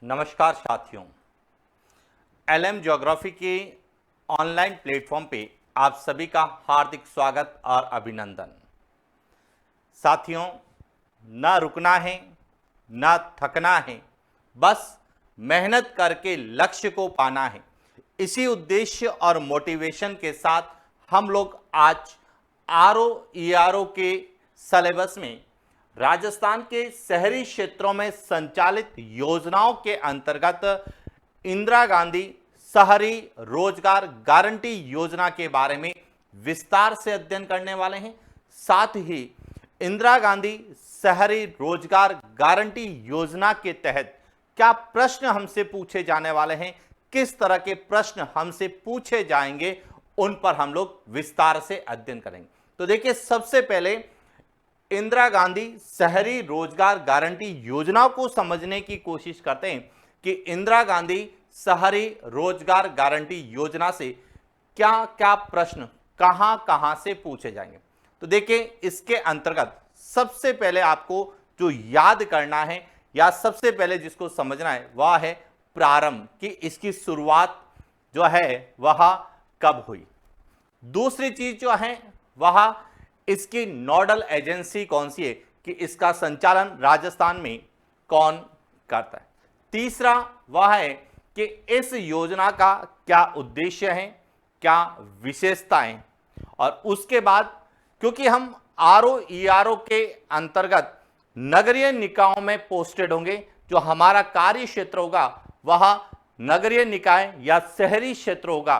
नमस्कार साथियों, LM geography के ऑनलाइन प्लेटफॉर्म पे आप सभी का हार्दिक स्वागत और अभिनंदन। साथियों, ना रुकना है, ना थकना है, बस मेहनत करके लक्ष्य को पाना है। इसी उद्देश्य और मोटिवेशन के साथ हम लोग आज आरओ ईआरओ के सिलेबस में राजस्थान के शहरी क्षेत्रों में संचालित योजनाओं के अंतर्गत इंदिरा गांधी शहरी रोजगार गारंटी योजना के बारे में विस्तार से अध्ययन करने वाले हैं। साथ ही इंदिरा गांधी शहरी रोजगार गारंटी योजना के तहत क्या प्रश्न हमसे पूछे जाने वाले हैं, किस तरह के प्रश्न हमसे पूछे जाएंगे, उन पर हम लोग विस्तार से अध्ययन करेंगे। तो देखिए, सबसे पहले इंदिरा गांधी शहरी रोजगार गारंटी योजना को समझने की कोशिश करते हैं कि इंदिरा गांधी शहरी रोजगार गारंटी योजना से क्या क्या प्रश्न कहां कहां से पूछे जाएंगे। तो देखिए, इसके अंतर्गत सबसे पहले आपको जो याद करना है या सबसे पहले जिसको समझना है वह है प्रारंभ, कि इसकी शुरुआत जो है वह कब हुई। दूसरी चीज जो है वह इसकी नोडल एजेंसी कौन सी है, कि इसका संचालन राजस्थान में कौन करता है। तीसरा वह है कि इस योजना का क्या उद्देश्य है, क्या विशेषताएं। और उसके बाद क्योंकि हम आरओ ईआरओ के अंतर्गत नगरीय निकायों में पोस्टेड होंगे, जो हमारा कार्य क्षेत्र होगा वह नगरीय निकाय या शहरी क्षेत्र होगा,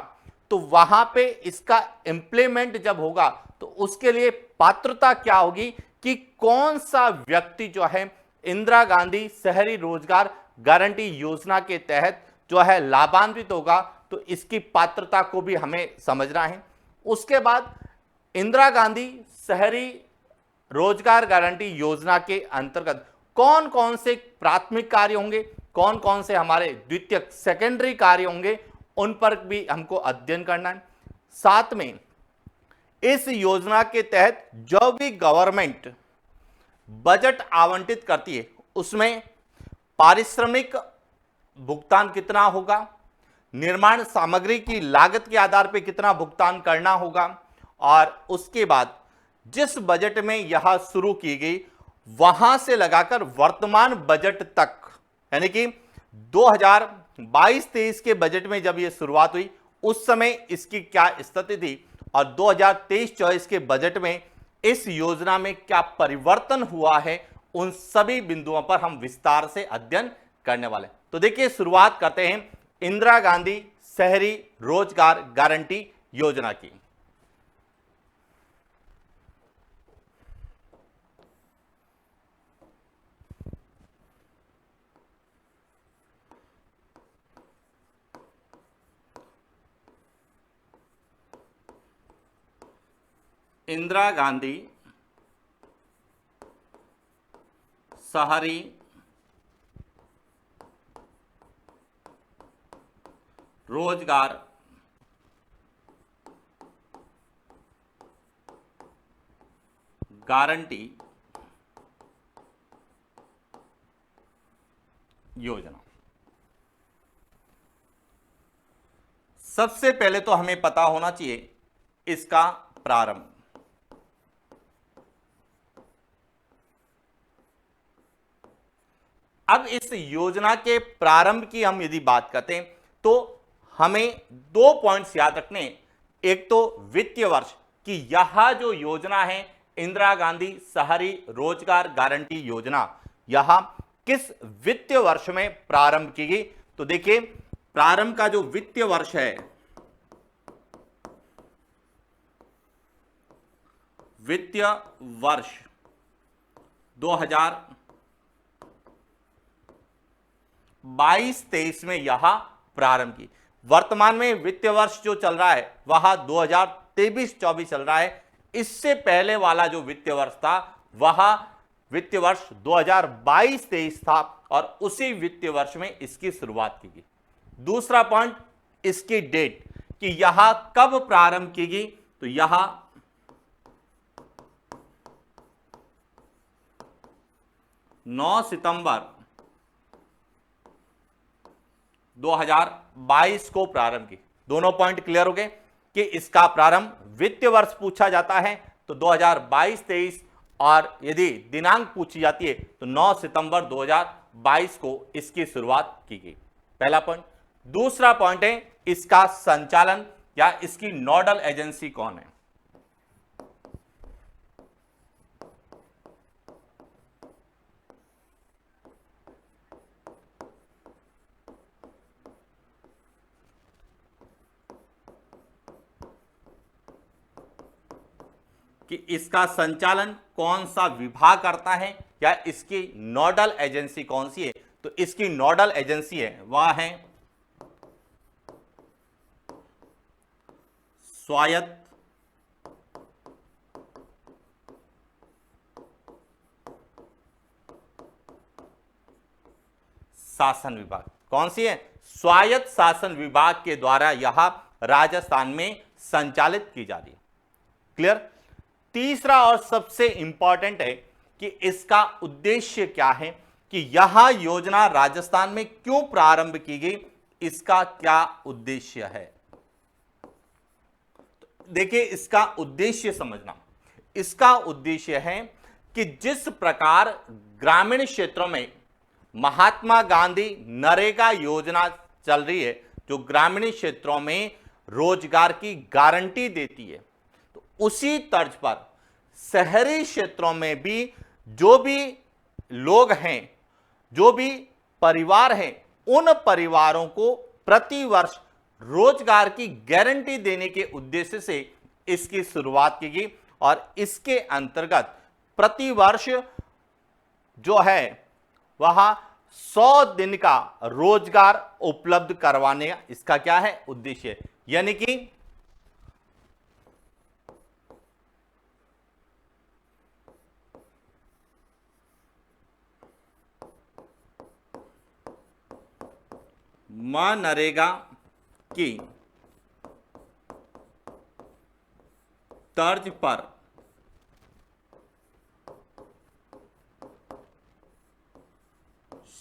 तो वहां पे इसका इंप्लीमेंट जब होगा तो उसके लिए पात्रता क्या होगी कि कौन सा व्यक्ति जो है इंदिरा गांधी शहरी रोजगार गारंटी योजना के तहत जो है लाभान्वित होगा, तो इसकी पात्रता को भी हमें समझना है। उसके बाद इंदिरा गांधी शहरी रोजगार गारंटी योजना के अंतर्गत कौन कौन से प्राथमिक कार्य होंगे, कौन कौन से हमारे द्वितीयक सेकेंडरी कार्य होंगे, उन पर भी हमको अध्ययन करना है। साथ में इस योजना के तहत जो भी गवर्नमेंट बजट आवंटित करती है उसमें पारिश्रमिक भुगतान कितना होगा, निर्माण सामग्री की लागत के आधार पर कितना भुगतान करना होगा, और उसके बाद जिस बजट में यह शुरू की गई वहां से लगाकर वर्तमान बजट तक, यानी कि 2022-23 के बजट में जब यह शुरुआत हुई उस समय इसकी क्या स्थिति थी, और 2023-24 के बजट में इस योजना में क्या परिवर्तन हुआ है, उन सभी बिंदुओं पर हम विस्तार से अध्ययन करने वाले हैं। तो देखिए, शुरुआत करते हैं इंदिरा गांधी शहरी रोजगार गारंटी योजना की। इंदिरा गांधी शहरी रोजगार गारंटी योजना। सबसे पहले तो हमें पता होना चाहिए इसका प्रारंभ। अब इस योजना के प्रारंभ की हम यदि बात करते हैं तो हमें 2 पॉइंट्स याद रखने। एक तो वित्तीय वर्ष, कि यह जो योजना है इंदिरा गांधी शहरी रोजगार गारंटी योजना, यह किस वित्तीय वर्ष में प्रारंभ की गई। तो देखिए, प्रारंभ का जो वित्तीय वर्ष है, वित्तीय वर्ष 2022-23 में यह प्रारंभ की। वर्तमान में वित्तीय वर्ष जो चल रहा है वह 2023-24 चल रहा है। इससे पहले वाला जो वित्तीय वर्ष था वह वित्तीय वर्ष 2022-23 था और उसी वित्तीय वर्ष में इसकी शुरुआत की गई। दूसरा पॉइंट, इसकी डेट, कि यह कब प्रारंभ की गई। तो यह 9 सितंबर 2022 को प्रारंभ की। दोनों पॉइंट क्लियर हो गए कि इसका प्रारंभ वित्तीय वर्ष पूछा जाता है तो 2022-23, और यदि दिनांक पूछी जाती है तो 9 सितंबर 2022 को इसकी शुरुआत की गई। पहला पॉइंट। दूसरा पॉइंट है इसका संचालन या इसकी नोडल एजेंसी कौन है। कि इसका संचालन कौन सा विभाग करता है या इसकी नोडल एजेंसी कौन सी है, तो इसकी नोडल एजेंसी है वह है स्वायत्त शासन विभाग। कौन सी है? स्वायत्त शासन विभाग के द्वारा यह राजस्थान में संचालित की जा रही है। क्लियर। तीसरा और सबसे इंपॉर्टेंट है कि इसका उद्देश्य क्या है, कि यह योजना राजस्थान में क्यों प्रारंभ की गई, इसका क्या उद्देश्य है। तो देखिए इसका उद्देश्य समझना। इसका उद्देश्य है कि जिस प्रकार ग्रामीण क्षेत्रों में महात्मा गांधी नरेगा योजना चल रही है, जो ग्रामीण क्षेत्रों में रोजगार की गारंटी देती है, तो उसी तर्ज पर शहरी क्षेत्रों में भी जो भी लोग हैं, जो भी परिवार हैं, उन परिवारों को प्रतिवर्ष रोजगार की गारंटी देने के उद्देश्य से इसकी शुरुआत की गई। और इसके अंतर्गत प्रतिवर्ष जो है वह 100 दिन का रोजगार उपलब्ध करवाने का इसका क्या है उद्देश्य। यानी कि मनरेगा की तर्ज पर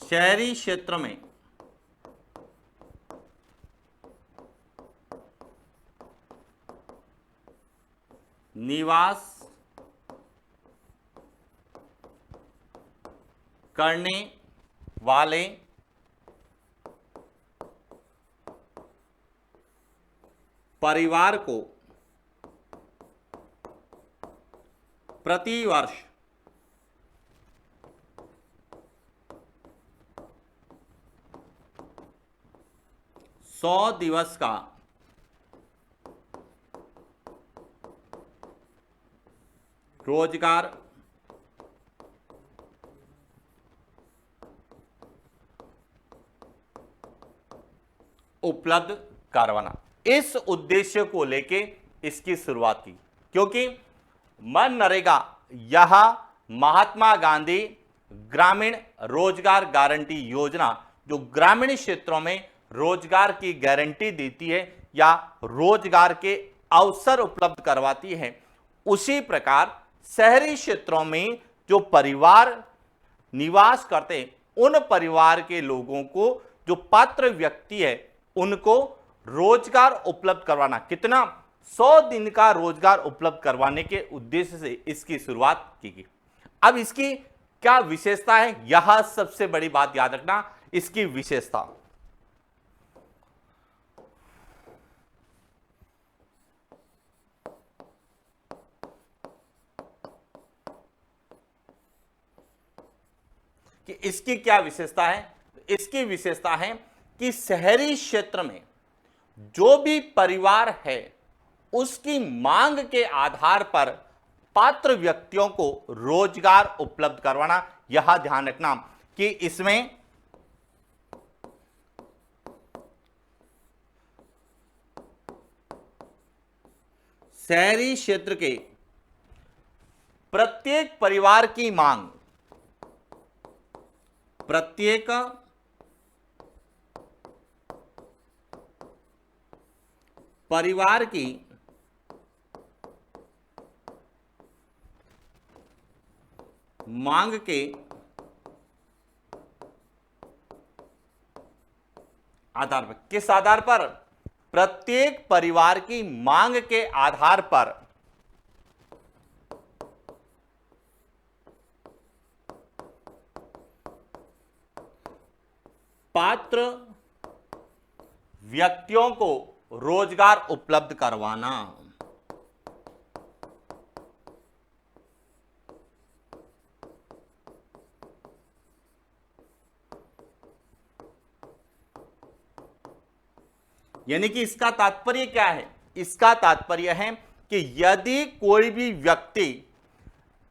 शहरी क्षेत्र में निवास करने वाले परिवार को प्रतिवर्ष 100 दिवस का रोजगार उपलब्ध करवाना, इस उद्देश्य को लेके इसकी शुरुआत की। क्योंकि मनरेगा यह महात्मा गांधी ग्रामीण रोजगार गारंटी योजना, जो ग्रामीण क्षेत्रों में रोजगार की गारंटी देती है या रोजगार के अवसर उपलब्ध करवाती है, उसी प्रकार शहरी क्षेत्रों में जो परिवार निवास करते हैं, उन परिवार के लोगों को, जो पात्र व्यक्ति है, उनको रोजगार उपलब्ध करवाना, कितना 100 दिन का रोजगार उपलब्ध करवाने के उद्देश्य से इसकी शुरुआत की गई। अब इसकी क्या विशेषता है, यह सबसे बड़ी बात याद रखना, इसकी विशेषता। कि इसकी क्या विशेषता है? इसकी विशेषता है कि शहरी क्षेत्र में जो भी परिवार है, उसकी मांग के आधार पर पात्र व्यक्तियों को रोजगार उपलब्ध करवाना। यह ध्यान रखना कि इसमें शहरी क्षेत्र के प्रत्येक परिवार की मांग, प्रत्येक परिवार की मांग के आधार पर, किस आधार पर? प्रत्येक परिवार की मांग के आधार पर पात्र व्यक्तियों को रोजगार उपलब्ध करवाना। यानी कि इसका तात्पर्य क्या है? इसका तात्पर्य है कि यदि कोई भी व्यक्ति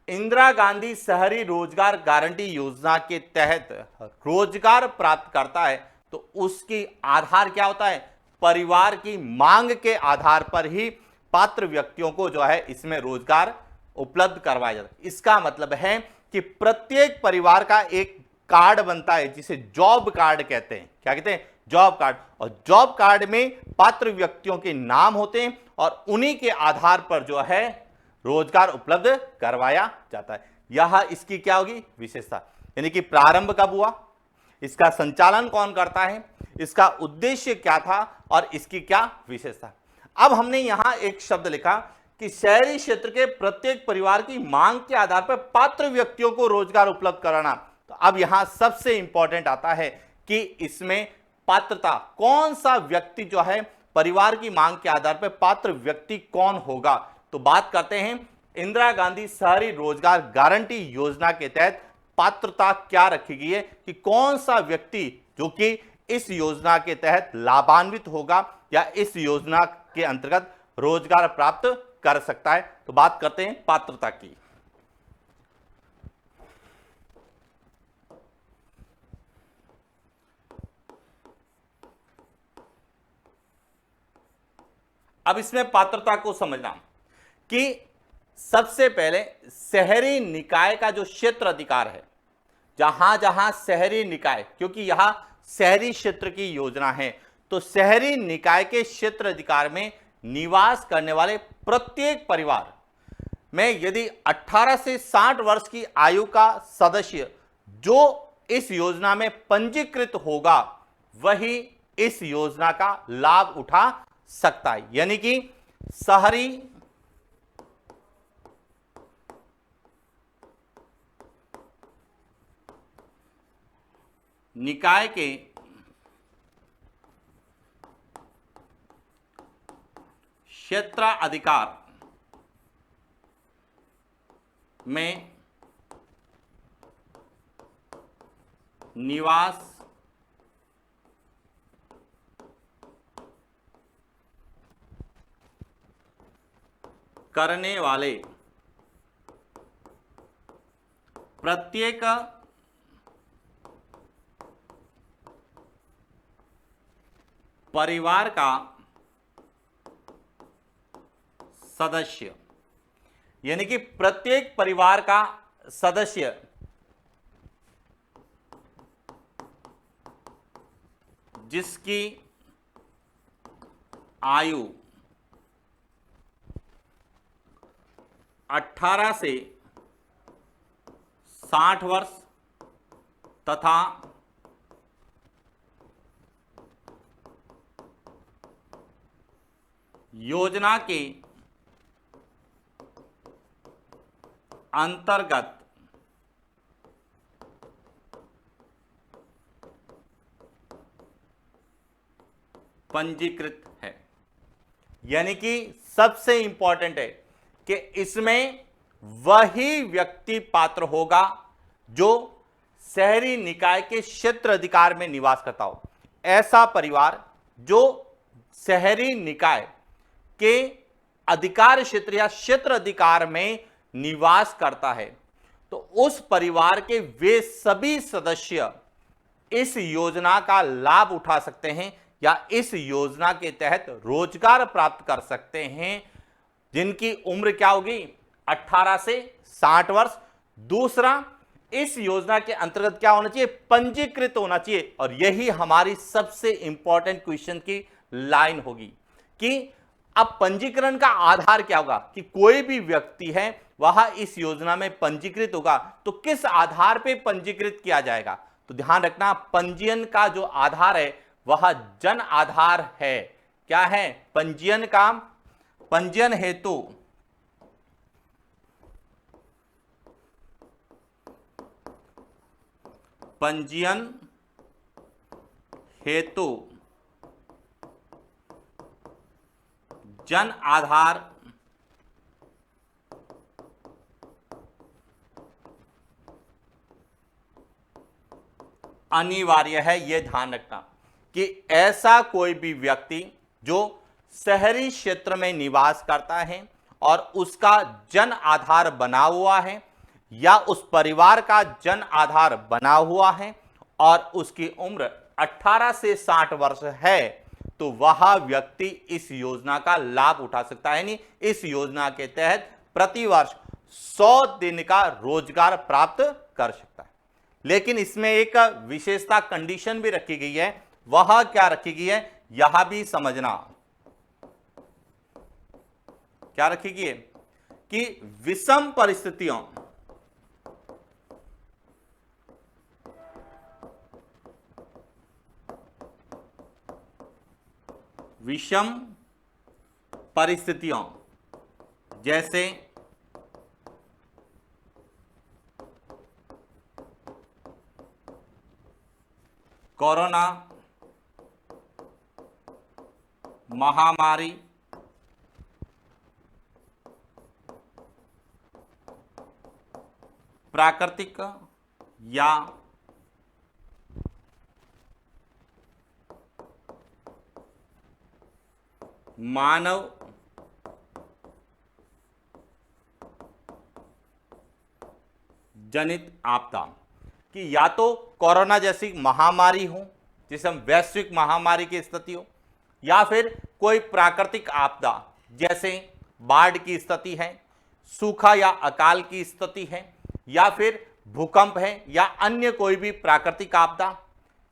इंदिरा गांधी शहरी रोजगार गारंटी योजना के तहत रोजगार प्राप्त करता है तो उसकी आधार क्या होता है? परिवार की मांग के आधार पर ही पात्र व्यक्तियों को जो है इसमें रोजगार उपलब्ध करवाया जाता है। इसका मतलब है कि प्रत्येक परिवार का एक कार्ड बनता है जिसे जॉब कार्ड कहते हैं। क्या कहते हैं? Job card. और जॉब कार्ड में पात्र व्यक्तियों के नाम होते हैं और उन्हीं के आधार पर जो है रोजगार उपलब्ध करवाया जाता है। यह इसकी क्या होगी? विशेषता। यानी कि प्रारंभ कब हुआ, इसका संचालन कौन करता है, इसका उद्देश्य क्या था और इसकी क्या विशेषता। अब हमने यहां एक शब्द लिखा कि शहरी क्षेत्र के प्रत्येक परिवार की मांग के आधार पर पात्र व्यक्तियों को रोजगार उपलब्ध कराना। तो अब यहां सबसे इंपॉर्टेंट आता है कि इसमें पात्रता, कौन सा व्यक्ति जो है परिवार की मांग के आधार पर पात्र व्यक्ति कौन होगा। तो बात करते हैं इंदिरा गांधी शहरी रोजगार गारंटी योजना के तहत पात्रता क्या रखी गई है कि कौन सा व्यक्ति जो कि इस योजना के तहत लाभान्वित होगा या इस योजना के अंतर्गत रोजगार प्राप्त कर सकता है। तो बात करते हैं पात्रता की। अब इसमें पात्रता को समझना कि सबसे पहले शहरी निकाय का जो क्षेत्र अधिकार है, जहां जहां शहरी निकाय, क्योंकि यहां शहरी क्षेत्र की योजना है, तो शहरी निकाय के क्षेत्र अधिकार में निवास करने वाले प्रत्येक परिवार में यदि 18 से 60 वर्ष की आयु का सदस्य जो इस योजना में पंजीकृत होगा वही इस योजना का लाभ उठा सकता है। यानी कि शहरी निकाय के क्षेत्र अधिकार में निवास करने वाले प्रत्येक परिवार का सदस्य, यानी कि प्रत्येक परिवार का सदस्य जिसकी आयु 18 से 60 वर्ष तथा योजना के अंतर्गत पंजीकृत है। यानी कि सबसे इंपॉर्टेंट है कि इसमें वही व्यक्ति पात्र होगा जो शहरी निकाय के क्षेत्र अधिकार में निवास करता हो। ऐसा परिवार जो शहरी निकाय के अधिकार क्षेत्र या क्षेत्र अधिकार में निवास करता है तो उस परिवार के वे सभी सदस्य इस योजना का लाभ उठा सकते हैं या इस योजना के तहत रोजगार प्राप्त कर सकते हैं जिनकी उम्र क्या होगी? 18 से 60 वर्ष। दूसरा, इस योजना के अंतर्गत क्या होना चाहिए? पंजीकृत होना चाहिए। और यही हमारी सबसे इंपॉर्टेंट क्वेश्चन की लाइन होगी कि अब पंजीकरण का आधार क्या होगा कि कोई भी व्यक्ति है वह इस योजना में पंजीकृत होगा तो किस आधार पे पंजीकृत किया जाएगा। तो ध्यान रखना, पंजीयन का जो आधार है वह जन आधार है। क्या है? पंजीयन का, पंजीयन हेतु पंजीयन हेतु जन आधार अनिवार्य है। यह ध्यान रखना कि ऐसा कोई भी व्यक्ति जो शहरी क्षेत्र में निवास करता है और उसका जन आधार बना हुआ है या उस परिवार का जन आधार बना हुआ है और उसकी उम्र 18 से 60 वर्ष है, तो वह व्यक्ति इस योजना का लाभ उठा सकता है। यानी इस योजना के तहत प्रति वर्ष 100 दिन का रोजगार प्राप्त कर सकता है। लेकिन इसमें एक विशेषता कंडीशन भी रखी गई है। वह क्या रखी गई है, यह भी समझना। क्या रखी गई है कि विषम परिस्थितियों जैसे कोरोना महामारी, प्राकृतिक या मानव जनित आपदा, कि या तो कोरोना जैसी महामारी हो, जिसे हम वैश्विक महामारी की स्थिति हो, या फिर कोई प्राकृतिक आपदा जैसे बाढ़ की स्थिति है, सूखा या अकाल की स्थिति है, या फिर भूकंप है, या अन्य कोई भी प्राकृतिक आपदा।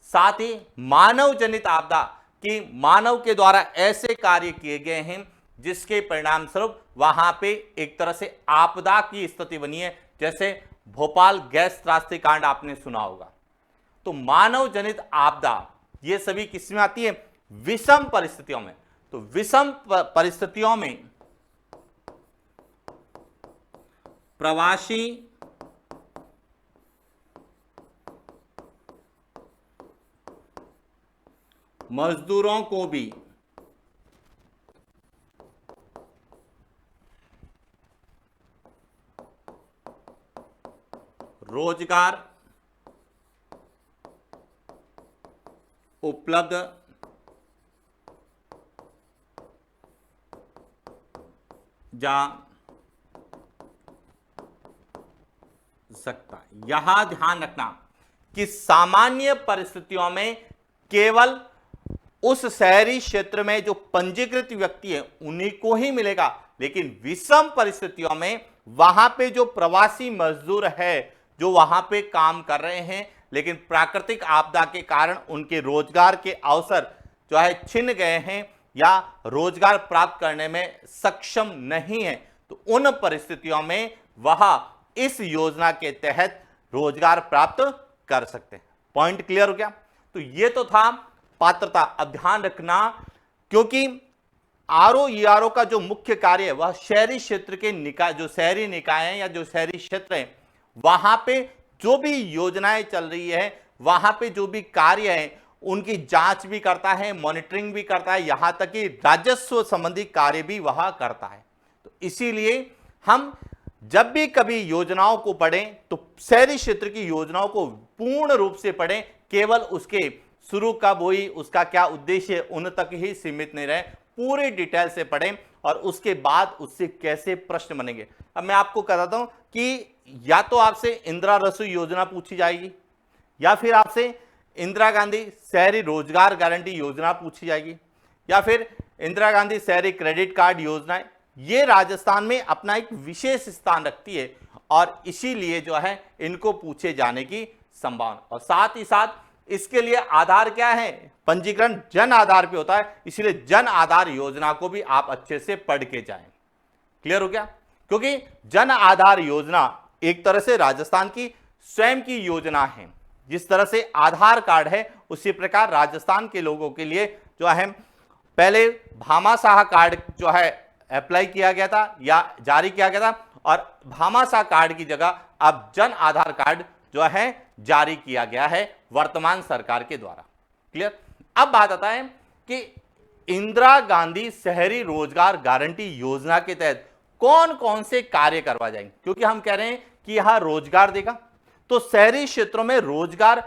साथ ही मानव जनित आपदा कि मानव के द्वारा ऐसे कार्य किए गए हैं जिसके परिणाम स्वरूप वहां पे एक तरह से आपदा की स्थिति बनी है, जैसे भोपाल गैस त्रासदी कांड आपने सुना होगा। तो मानव जनित आपदा ये सभी किस में आती है? विषम परिस्थितियों में। तो विषम परिस्थितियों में प्रवासी मजदूरों को भी रोजगार उपलब्ध जा सकता है। यहां ध्यान रखना कि सामान्य परिस्थितियों में केवल उस शहरी क्षेत्र में जो पंजीकृत व्यक्ति है उन्हीं को ही मिलेगा, लेकिन विषम परिस्थितियों में वहां पे जो प्रवासी मजदूर है जो वहां पे काम कर रहे हैं, लेकिन प्राकृतिक आपदा के कारण उनके रोजगार के अवसर जो है छिन गए हैं या रोजगार प्राप्त करने में सक्षम नहीं है, तो उन परिस्थितियों में वह इस योजना के तहत रोजगार प्राप्त कर सकते हैं। पॉइंट क्लियर हो गया? तो ये तो था पात्रता। अब ध्यान रखना, क्योंकि आरओ का जो मुख्य कार्य है वह शहरी क्षेत्र के निकाय, जो शहरी निकाय हैं या जो शहरी क्षेत्र है वहां पे जो भी योजनाएं चल रही है, वहां पे जो भी कार्य है उनकी जांच भी करता है, मॉनिटरिंग भी करता है, यहां तक कि राजस्व संबंधी कार्य भी वह करता है। तो इसीलिए हम जब भी कभी योजनाओं को पढ़ें तो शहरी क्षेत्र की योजनाओं को पूर्ण रूप से पढ़ें, केवल उसके शुरू कब हुई, उसका क्या उद्देश्य, उन तक ही सीमित नहीं रहे, पूरी डिटेल से पढ़ें और उसके बाद उससे कैसे प्रश्न बनेंगे। अब मैं आपको बताता हूं कि या तो आपसे इंदिरा रसोई योजना पूछी जाएगी, या फिर आपसे इंदिरा गांधी शहरी रोजगार गारंटी योजना पूछी जाएगी, या फिर इंदिरा गांधी शहरी क्रेडिट कार्ड योजना। ये राजस्थान में अपना एक विशेष स्थान रखती है और इसीलिए जो है इनको पूछे जाने की संभावना। और साथ ही साथ इसके लिए आधार क्या है, पंजीकरण जन आधार पे होता है, इसलिए जन आधार योजना को भी आप अच्छे से पढ़ के जाएं। क्लियर हो गया? क्योंकि जन आधार योजना एक तरह से राजस्थान की स्वयं की योजना है, जिस तरह से आधार कार्ड है उसी प्रकार राजस्थान के लोगों के लिए जो है पहले भामाशाह कार्ड जो है अप्लाई किया गया था या जारी किया गया था, और भामाशाह कार्ड की जगह अब जन आधार कार्ड जो है जारी किया गया है वर्तमान सरकार के द्वारा। क्लियर। अब बात आता है कि इंदिरा गांधी शहरी रोजगार गारंटी योजना के तहत कौन कौन से कार्य करवा जाएंगे, क्योंकि हम कह रहे हैं कि यह रोजगार देगा, तो शहरी क्षेत्रों में रोजगार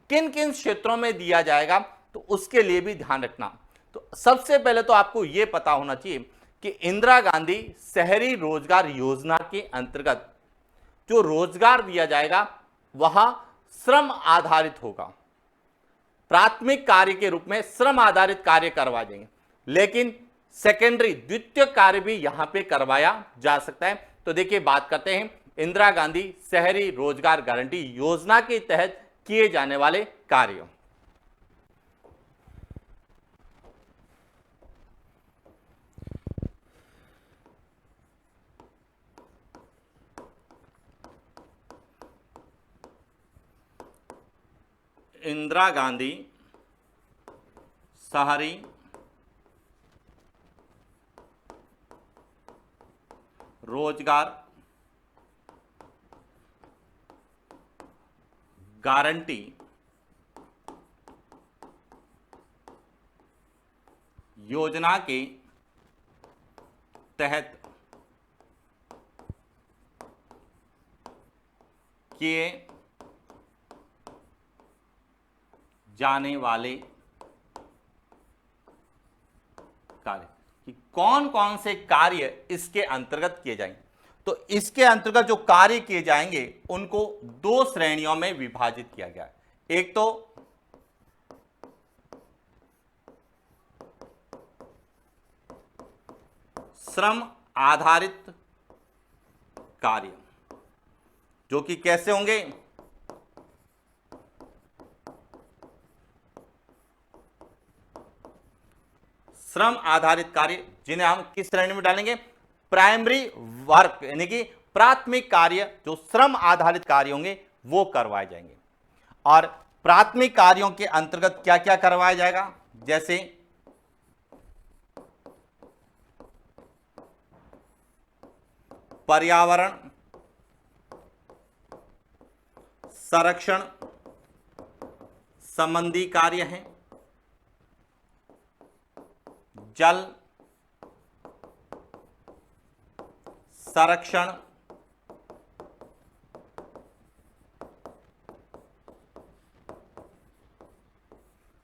किन किन क्षेत्रों में दिया जाएगा, तो उसके लिए भी ध्यान रखना। तो सबसे पहले तो आपको यह पता होना चाहिए कि इंदिरा गांधी शहरी रोजगार योजना के अंतर्गत जो रोजगार दिया जाएगा वह श्रम आधारित होगा। प्राथमिक कार्य के रूप में श्रम आधारित कार्य करवा देंगे, लेकिन सेकेंडरी द्वितीय कार्य भी यहां पे करवाया जा सकता है। तो देखिए बात करते हैं इंदिरा गांधी शहरी रोजगार गारंटी योजना के तहत किए जाने वाले कार्यों। इंदिरा गांधी शहरी रोजगार गारंटी योजना के तहत किए जाने वाले कार्य कि कौन कौन से कार्य इसके अंतर्गत किए जाएंगे। तो इसके अंतर्गत जो कार्य किए जाएंगे उनको दो श्रेणियों में विभाजित किया गया है। एक तो श्रम आधारित कार्य, जो कि कैसे होंगे, श्रम आधारित कार्य जिन्हें हम किस श्रेणी में डालेंगे, प्राइमरी वर्क, यानी कि प्राथमिक कार्य जो श्रम आधारित कार्य होंगे वो करवाए जाएंगे। और प्राथमिक कार्यों के अंतर्गत क्या क्या करवाया जाएगा, जैसे पर्यावरण संरक्षण संबंधी कार्य हैं, जल संरक्षण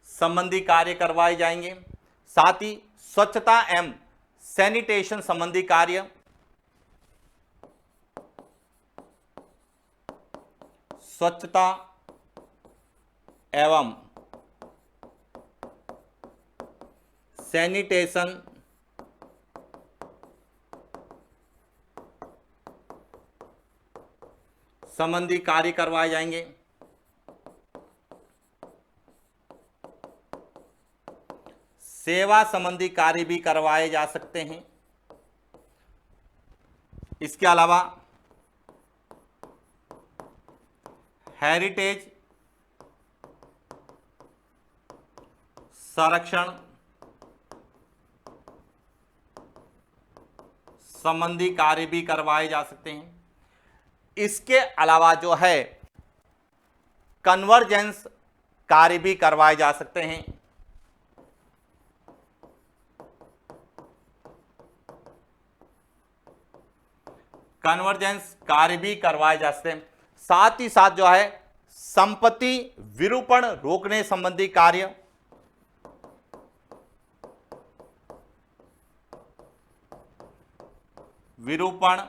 संबंधी कार्य करवाए जाएंगे। साथ ही स्वच्छता एवं सैनिटेशन संबंधी कार्य, स्वच्छता एवं सैनिटेशन संबंधी कार्य करवाए जाएंगे। सेवा संबंधी कार्य भी करवाए जा सकते हैं। इसके अलावा हेरिटेज संरक्षण संबंधी कार्य भी करवाए जा सकते हैं। इसके अलावा जो है कन्वर्जेंस कार्य भी करवाए जा सकते हैं। कन्वर्जेंस कार्य भी करवाए जा सकते हैं। साथ ही साथ जो है संपत्ति विरूपण रोकने संबंधी कार्य, विरूपण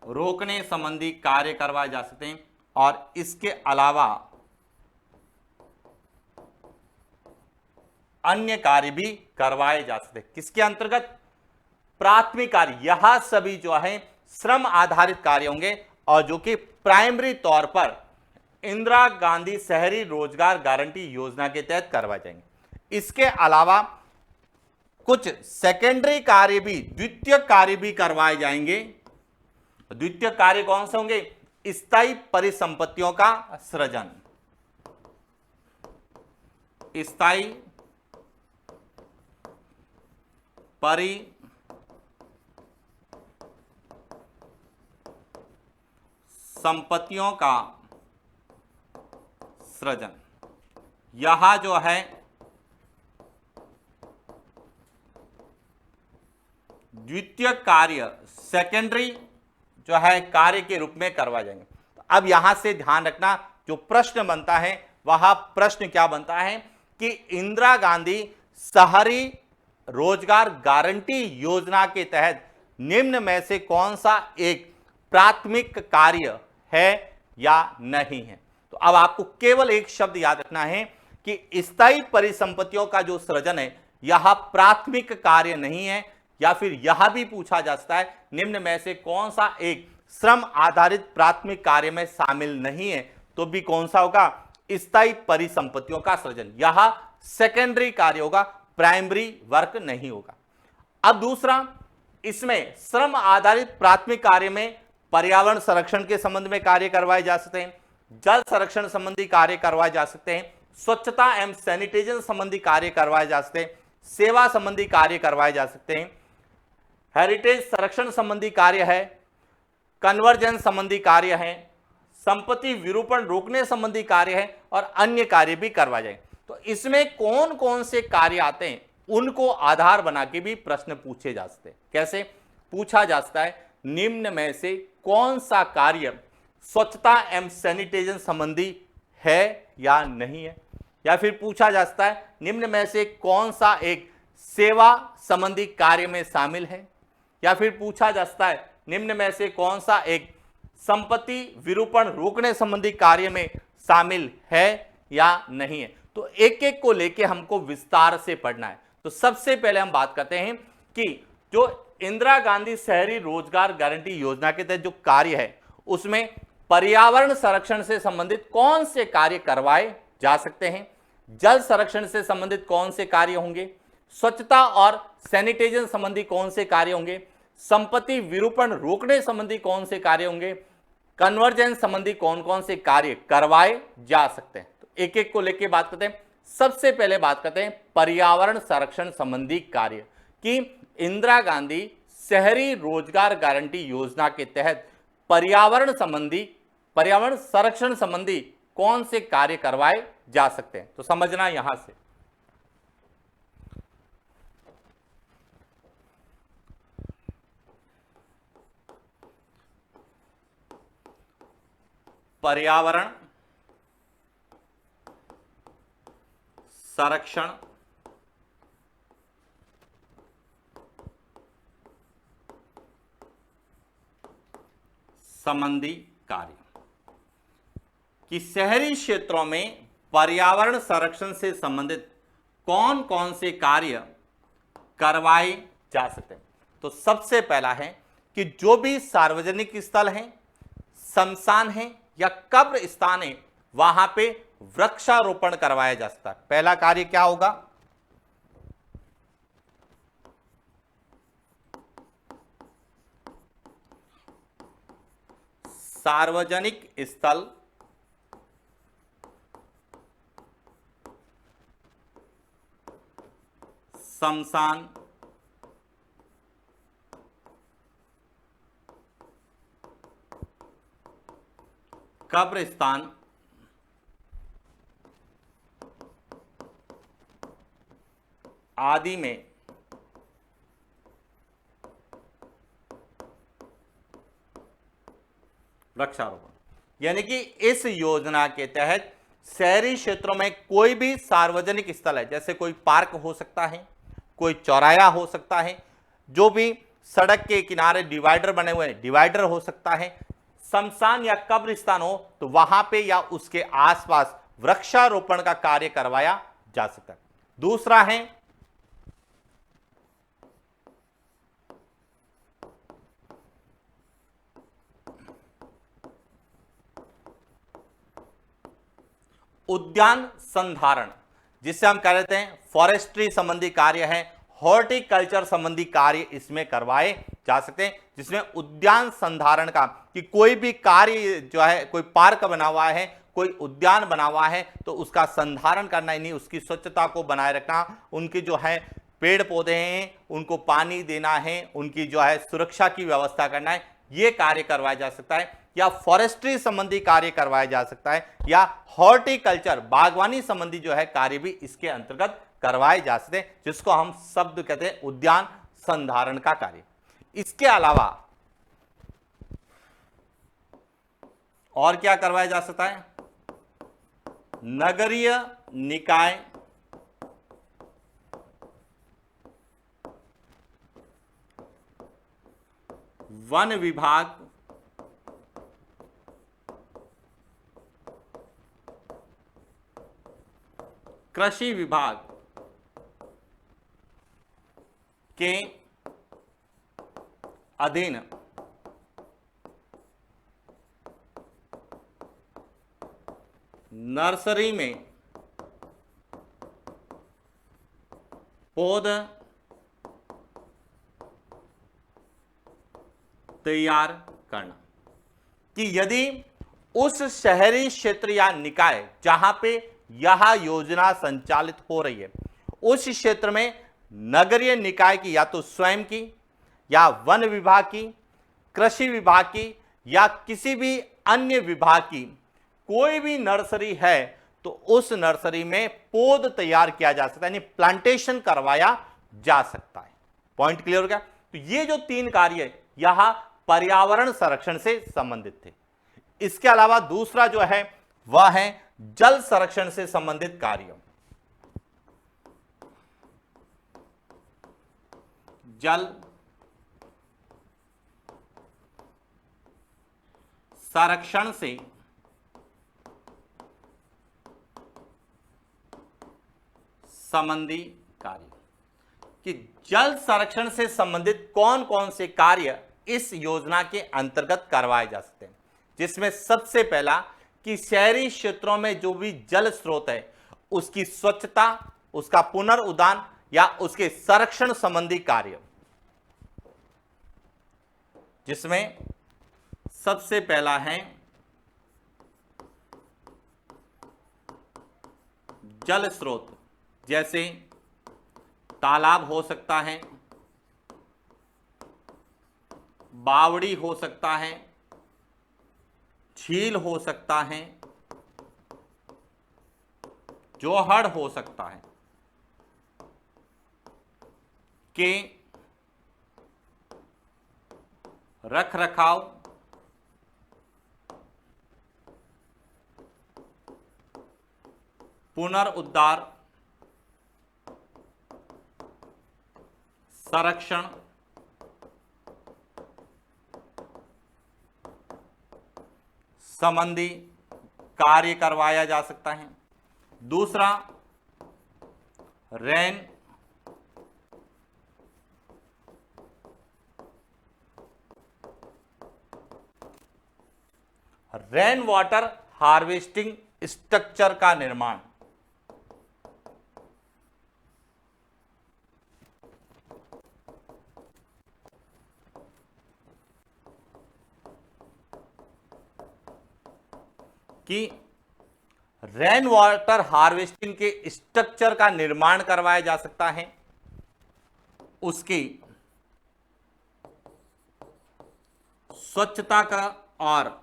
रोकने संबंधी कार्य करवाए जा सकते हैं। और इसके अलावा अन्य कार्य भी करवाए जा सकते हैं। किसके अंतर्गत, प्राथमिक कार्य। यह सभी जो है श्रम आधारित कार्य होंगे और जो कि प्राइमरी तौर पर इंदिरा गांधी शहरी रोजगार गारंटी योजना के तहत करवाए जाएंगे। इसके अलावा कुछ सेकेंडरी कार्य भी, द्वितीय कार्य भी करवाए जाएंगे। द्वितीय कार्य कौन से होंगे? स्थायी परिसंपत्तियों का सृजन, स्थायी परिसंपत्तियों का सृजन। यह जो है द्वितीय कार्य, सेकेंडरी जो है कार्य के रूप में करवाए जाएंगे। अब यहां से ध्यान रखना, जो प्रश्न बनता है वह प्रश्न क्या बनता है कि इंदिरा गांधी शहरी रोजगार गारंटी योजना के तहत निम्न में से कौन सा एक प्राथमिक कार्य है या नहीं है। तो अब आपको केवल एक शब्द याद रखना है कि स्थायी परिसंपत्तियों का जो सृजन है यह प्राथमिक कार्य नहीं है, या फिर यह भी पूछा जा सकता है निम्न में से कौन सा एक श्रम आधारित प्राथमिक कार्य में शामिल नहीं है, तो भी कौन सा होगा? स्थायी परिसंपत्तियों का सृजन। यह सेकेंडरी कार्य होगा, प्राइमरी वर्क नहीं होगा। अब दूसरा, इसमें श्रम आधारित प्राथमिक कार्य में पर्यावरण संरक्षण के संबंध में कार्य करवाए जा सकते हैं, जल संरक्षण संबंधी कार्य करवाए जा सकते हैं, स्वच्छता एवं सैनिटाइजेशन संबंधी कार्य करवाए जा सकते हैं, सेवा संबंधी कार्य करवाए जा सकते हैं, हेरिटेज संरक्षण संबंधी कार्य है, कन्वर्जेंस संबंधी कार्य है, संपत्ति विरूपण रोकने संबंधी कार्य है, और अन्य कार्य भी करवाए जाएंगे। तो इसमें कौन कौन से कार्य आते हैं उनको आधार बना के भी प्रश्न पूछे जा सकते हैं। कैसे पूछा जा सकता है? निम्न में से कौन सा कार्य स्वच्छता एवं सैनिटाइजेशन संबंधी है या नहीं है, या फिर पूछा जा सकता है निम्न में से कौन सा एक सेवा संबंधी कार्य में शामिल है, या फिर पूछा जा सकता है निम्न में से कौन सा एक संपत्ति विरूपण रोकने संबंधी कार्य में शामिल है या नहीं है। तो एक एक को लेके हमको विस्तार से पढ़ना है। तो सबसे पहले हम बात करते हैं कि जो इंदिरा गांधी शहरी रोजगार गारंटी योजना के तहत जो कार्य है उसमें पर्यावरण संरक्षण से संबंधित कौन से कार्य करवाए जा सकते हैं, जल संरक्षण से संबंधित कौन से कार्य होंगे, स्वच्छता और सैनिटाइजेशन संबंधी कौन से कार्य होंगे, संपत्ति विरूपण रोकने संबंधी कौन से कार्य होंगे, कन्वर्जेंस संबंधी कौन कौन से कार्य करवाए जा सकते हैं। तो एक एक को लेके बात करते हैं। सबसे पहले बात करते हैं पर्यावरण संरक्षण संबंधी कार्य कि इंदिरा गांधी शहरी रोजगार गारंटी योजना के तहत पर्यावरण संरक्षण संबंधी कौन से कार्य करवाए जा सकते हैं। तो समझना यहां से, पर्यावरण संरक्षण संबंधी कार्य कि शहरी क्षेत्रों में पर्यावरण संरक्षण से संबंधित कौन कौन से कार्य करवाए जा सकते हैं। तो सबसे पहला है कि जो भी सार्वजनिक स्थल हैं, शमशान है या कब्र स्थान है, वहां पे वृक्षारोपण करवाया जा सकता है। पहला कार्य क्या होगा? सार्वजनिक स्थल, शमशान, कब्रिस्तान आदि में वृक्षारोपण, यानी कि इस योजना के तहत शहरी क्षेत्रों में कोई भी सार्वजनिक स्थल है, जैसे कोई पार्क हो सकता है, कोई चौराया हो सकता है, जो भी सड़क के किनारे डिवाइडर बने हुए हैं, डिवाइडर हो सकता है, शमशान या कब्रिस्तान हो तो वहां पे या उसके आसपास वृक्षारोपण का कार्य करवाया जा सकता है। दूसरा है उद्यान संधारण, जिससे हम कह लेते हैं फॉरेस्ट्री संबंधी कार्य है, हॉर्टिकल्चर संबंधी कार्य इसमें करवाए जा सकते हैं, जिसमें उद्यान संधारण का, कि कोई भी कार्य जो है, कोई पार्क बना हुआ है, कोई उद्यान बना हुआ है, तो उसका संधारण करना, यानी उसकी स्वच्छता को बनाए रखना, उनके जो है पेड़ पौधे हैं उनको पानी देना है, उनकी जो है सुरक्षा की व्यवस्था करना है, ये कार्य करवाया जा सकता है। या फॉरेस्ट्री संबंधी कार्य करवाया जा सकता है, या हॉर्टिकल्चर बागवानी संबंधी जो है कार्य भी इसके अंतर्गत करवाए जा सकते हैं, जिसको हम शब्द कहते हैं उद्यान संधारण का कार्य। इसके अलावा और क्या करवाया जा सकता है? नगरीय निकाय वन विभाग कृषि विभाग के अधीन नर्सरी में पौध तैयार करना, कि यदि उस शहरी क्षेत्र या निकाय जहां पे यह योजना संचालित हो रही है, उस क्षेत्र में नगरीय निकाय की या तो स्वयं की, या वन विभाग की, कृषि विभाग की, या किसी भी अन्य विभाग की कोई भी नर्सरी है, तो उस नर्सरी में पौध तैयार किया जा सकता है, यानी प्लांटेशन करवाया जा सकता है। पॉइंट क्लियर हो गया? तो ये जो 3 कार्य यह पर्यावरण संरक्षण से संबंधित थे। इसके अलावा दूसरा जो है वह है जल संरक्षण से संबंधित कार्य। जल संरक्षण से संबंधी कार्य, कि जल संरक्षण से संबंधित कौन कौन से कार्य इस योजना के अंतर्गत करवाए जा सकते हैं, जिसमें सबसे पहला कि शहरी क्षेत्रों में जो भी जल स्रोत है उसकी स्वच्छता, उसका पुनरुद्धार या उसके संरक्षण संबंधी कार्य, जिसमें सबसे पहला है जल स्रोत, जैसे तालाब हो सकता है, बावड़ी हो सकता है, झील हो सकता है, जोहड़ हो सकता है, के रख रखाव, पुनरुद्धार, संरक्षण, संबंधी कार्य करवाया जा सकता है। दूसरा, रेन वाटर हार्वेस्टिंग स्ट्रक्चर का निर्माण, कि रेन वाटर हार्वेस्टिंग के स्ट्रक्चर का निर्माण करवाया जा सकता है, उसकी स्वच्छता का और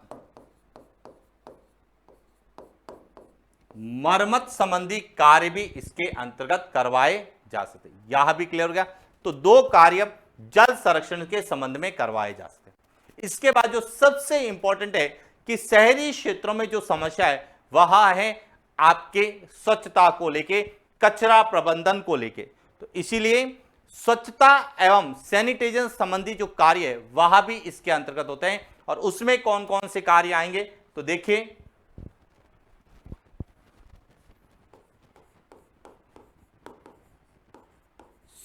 मरम्मत संबंधी कार्य भी इसके अंतर्गत करवाए जा सकते हैं। यह भी क्लियर हो गया? तो 2 कार्य जल संरक्षण के संबंध में करवाए जा सकते हैं। इसके बाद जो सबसे इंपॉर्टेंट है कि शहरी क्षेत्रों में जो समस्या है वह है आपके स्वच्छता को लेके, कचरा प्रबंधन को लेके। तो इसीलिए स्वच्छता एवं सैनिटेशन संबंधी जो कार्य है वह भी इसके अंतर्गत होते हैं। और उसमें कौन कौन से कार्य आएंगे, तो देखिए,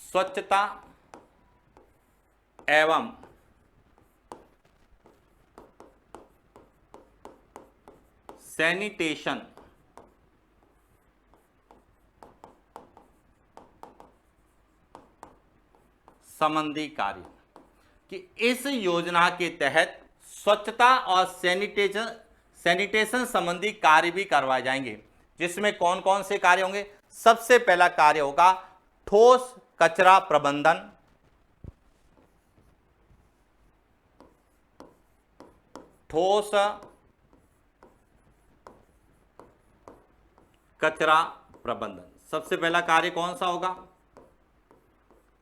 स्वच्छता एवं सैनिटेशन संबंधी कार्य कि इस योजना के तहत स्वच्छता और सैनिटेशन संबंधी कार्य भी करवाए जाएंगे, जिसमें कौन कौन से कार्य होंगे। सबसे पहला कार्य होगा ठोस कचरा प्रबंधन, ठोस कचरा प्रबंधन। सबसे पहला कार्य कौन सा होगा?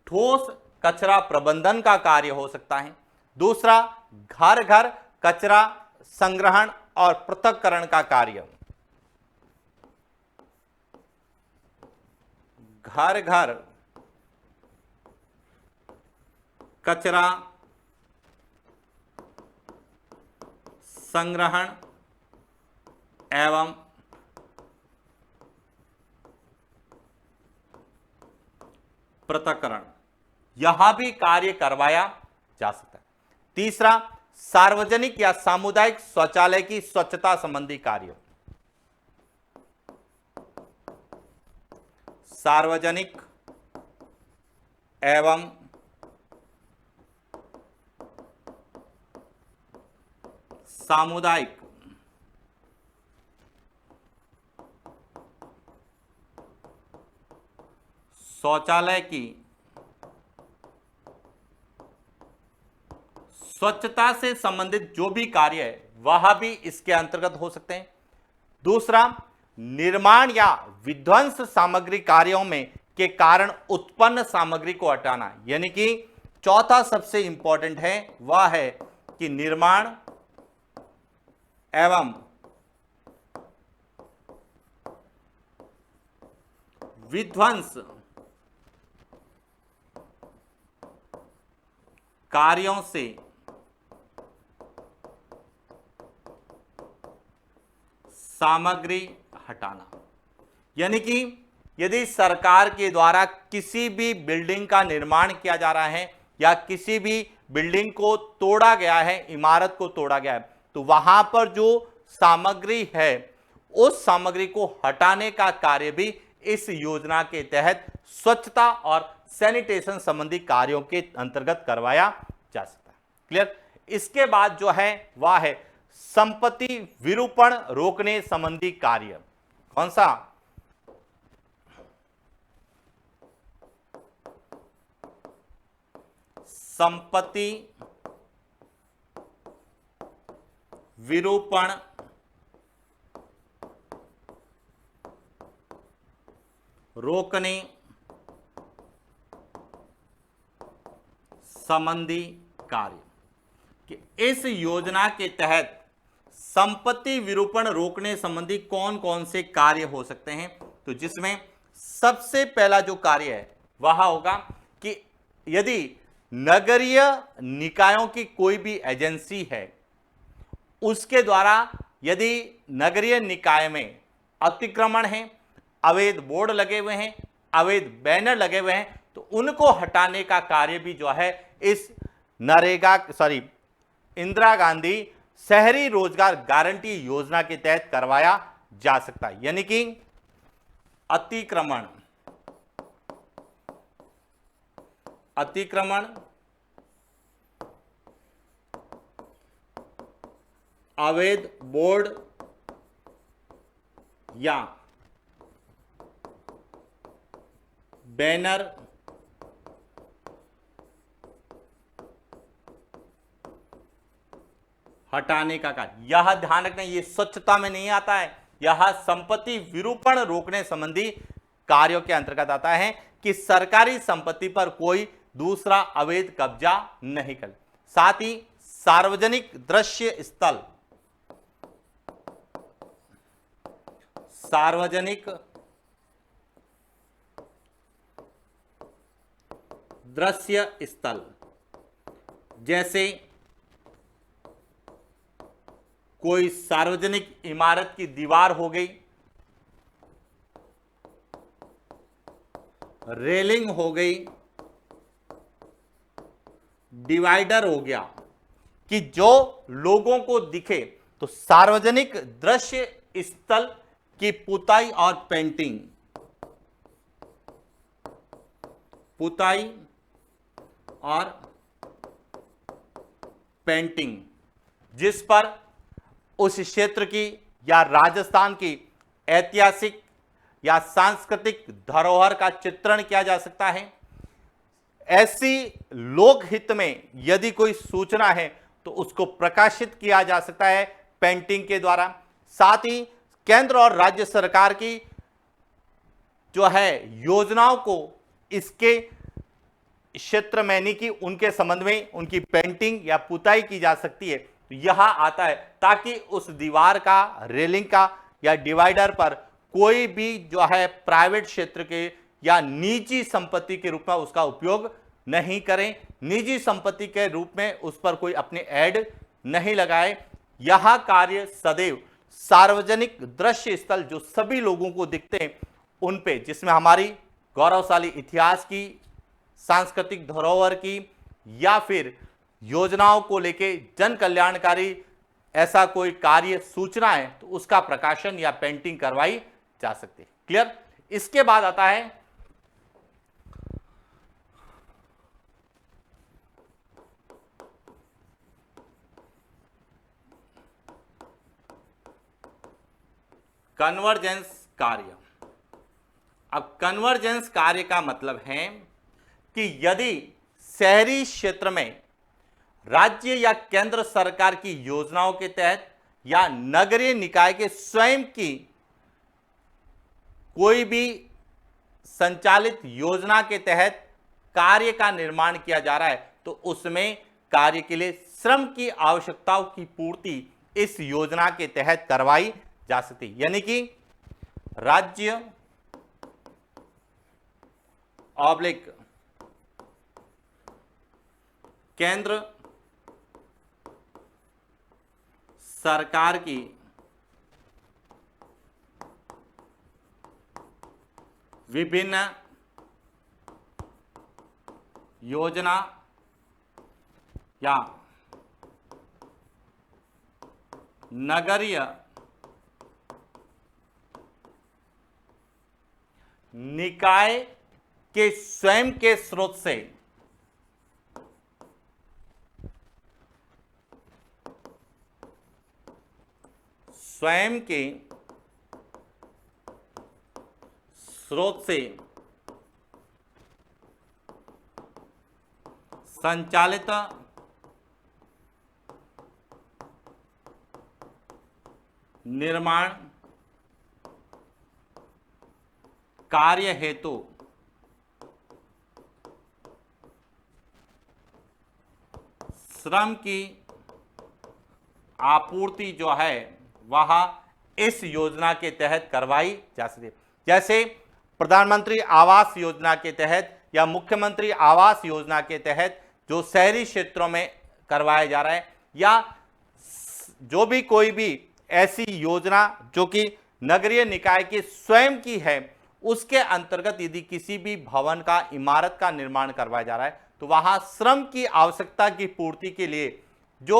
ठोस कचरा प्रबंधन का कार्य हो सकता है। दूसरा, घर घर कचरा संग्रहण और पृथक्करण का कार्य, घर घर कचरा संग्रहण एवं पृथक्करण, यहां भी कार्य करवाया जा सकता है। तीसरा, सार्वजनिक या सामुदायिक शौचालय की स्वच्छता संबंधी कार्य, सार्वजनिक एवं सामुदायिक शौचालय की स्वच्छता से संबंधित जो भी कार्य है वह भी इसके अंतर्गत हो सकते हैं। दूसरा, निर्माण या विध्वंस सामग्री कार्यों में के कारण उत्पन्न सामग्री को हटाना, यानी कि चौथा सबसे इंपॉर्टेंट है वह है कि निर्माण एवं विध्वंस कार्यों से सामग्री हटाना, यानी कि यदि सरकार के द्वारा किसी भी बिल्डिंग का निर्माण किया जा रहा है या किसी भी बिल्डिंग को तोड़ा गया है, इमारत को तोड़ा गया है, तो वहां पर जो सामग्री है उस सामग्री को हटाने का कार्य भी इस योजना के तहत स्वच्छता और सैनिटेशन संबंधी कार्यों के अंतर्गत करवाया जा सकता है। क्लियर? इसके बाद जो है वह है संपत्ति विरूपण रोकने संबंधी कार्य। कौन सा? संपत्ति विरूपण रोकने संबंधी कार्य कि इस योजना के तहत संपत्ति विरूपण रोकने संबंधी कौन कौन से कार्य हो सकते हैं। तो जिसमें सबसे पहला जो कार्य है वह होगा कि यदि नगरीय निकायों की कोई भी एजेंसी है उसके द्वारा यदि नगरीय निकाय में अतिक्रमण है, अवैध बोर्ड लगे हुए हैं, अवैध बैनर लगे हुए हैं, तो उनको हटाने का कार्य भी जो है इस इंदिरा गांधी शहरी रोजगार गारंटी योजना के तहत करवाया जा सकता है। यानी कि अतिक्रमण अवैध बोर्ड या बैनर हटाने का कार्य, यह ध्यान रखना, ये स्वच्छता में नहीं आता है, यह संपत्ति विरूपण रोकने संबंधी कार्यों के अंतर्गत आता है कि सरकारी संपत्ति पर कोई दूसरा अवैध कब्जा नहीं कर। साथ ही सार्वजनिक दृश्य स्थल, सार्वजनिक दृश्य स्थल जैसे कोई सार्वजनिक इमारत की दीवार हो गई, रेलिंग हो गई, डिवाइडर हो गया, कि जो लोगों को दिखे, तो सार्वजनिक दृश्य स्थल की पुताई और पेंटिंग, पुताई और पेंटिंग, जिस पर उस क्षेत्र की या राजस्थान की ऐतिहासिक या सांस्कृतिक धरोहर का चित्रण किया जा सकता है। ऐसी लोकहित में यदि कोई सूचना है तो उसको प्रकाशित किया जा सकता है पेंटिंग के द्वारा। साथ ही केंद्र और राज्य सरकार की जो है योजनाओं को इसके क्षेत्र में नहीं कि उनके संबंध में उनकी पेंटिंग या पुताई की जा सकती है, तो यहां आता है ताकि उस दीवार का, रेलिंग का या डिवाइडर पर कोई भी जो है प्राइवेट क्षेत्र के या निजी संपत्ति के रूप में उसका उपयोग नहीं करें, निजी संपत्ति के रूप में उस पर कोई अपने ऐड नहीं लगाए। यह कार्य सदैव सार्वजनिक दृश्य स्थल जो सभी लोगों को दिखते हैं उन पे, जिसमें हमारी गौरवशाली इतिहास की, सांस्कृतिक धरोहर की या फिर योजनाओं को लेके जन कल्याणकारी ऐसा कोई कार्य सूचना है तो उसका प्रकाशन या पेंटिंग करवाई जा सकती है। क्लियर। इसके बाद आता है कन्वर्जेंस कार्य। अब कन्वर्जेंस कार्य का मतलब है कि यदि शहरी क्षेत्र में राज्य या केंद्र सरकार की योजनाओं के तहत या नगरीय निकाय के स्वयं की कोई भी संचालित योजना के तहत कार्य का निर्माण किया जा रहा है तो उसमें कार्य के लिए श्रम की आवश्यकताओं की पूर्ति इस योजना के तहत करवाई जा सकती है। यानी कि राज्य ऑब्लिक केंद्र सरकार की विभिन्न योजना या नगरीय निकाय के स्वयं के स्रोत से संचालित निर्माण कार्य हेतु श्रम की आपूर्ति जो है वह इस योजना के तहत करवाई जा सकती है। जैसे प्रधानमंत्री आवास योजना के तहत या मुख्यमंत्री आवास योजना के तहत जो शहरी क्षेत्रों में करवाया जा रहा है, या जो भी कोई भी ऐसी योजना जो कि नगरीय निकाय की स्वयं की है, उसके अंतर्गत यदि किसी भी भवन का, इमारत का निर्माण करवाया जा रहा है तो वहां श्रम की आवश्यकता की पूर्ति के लिए जो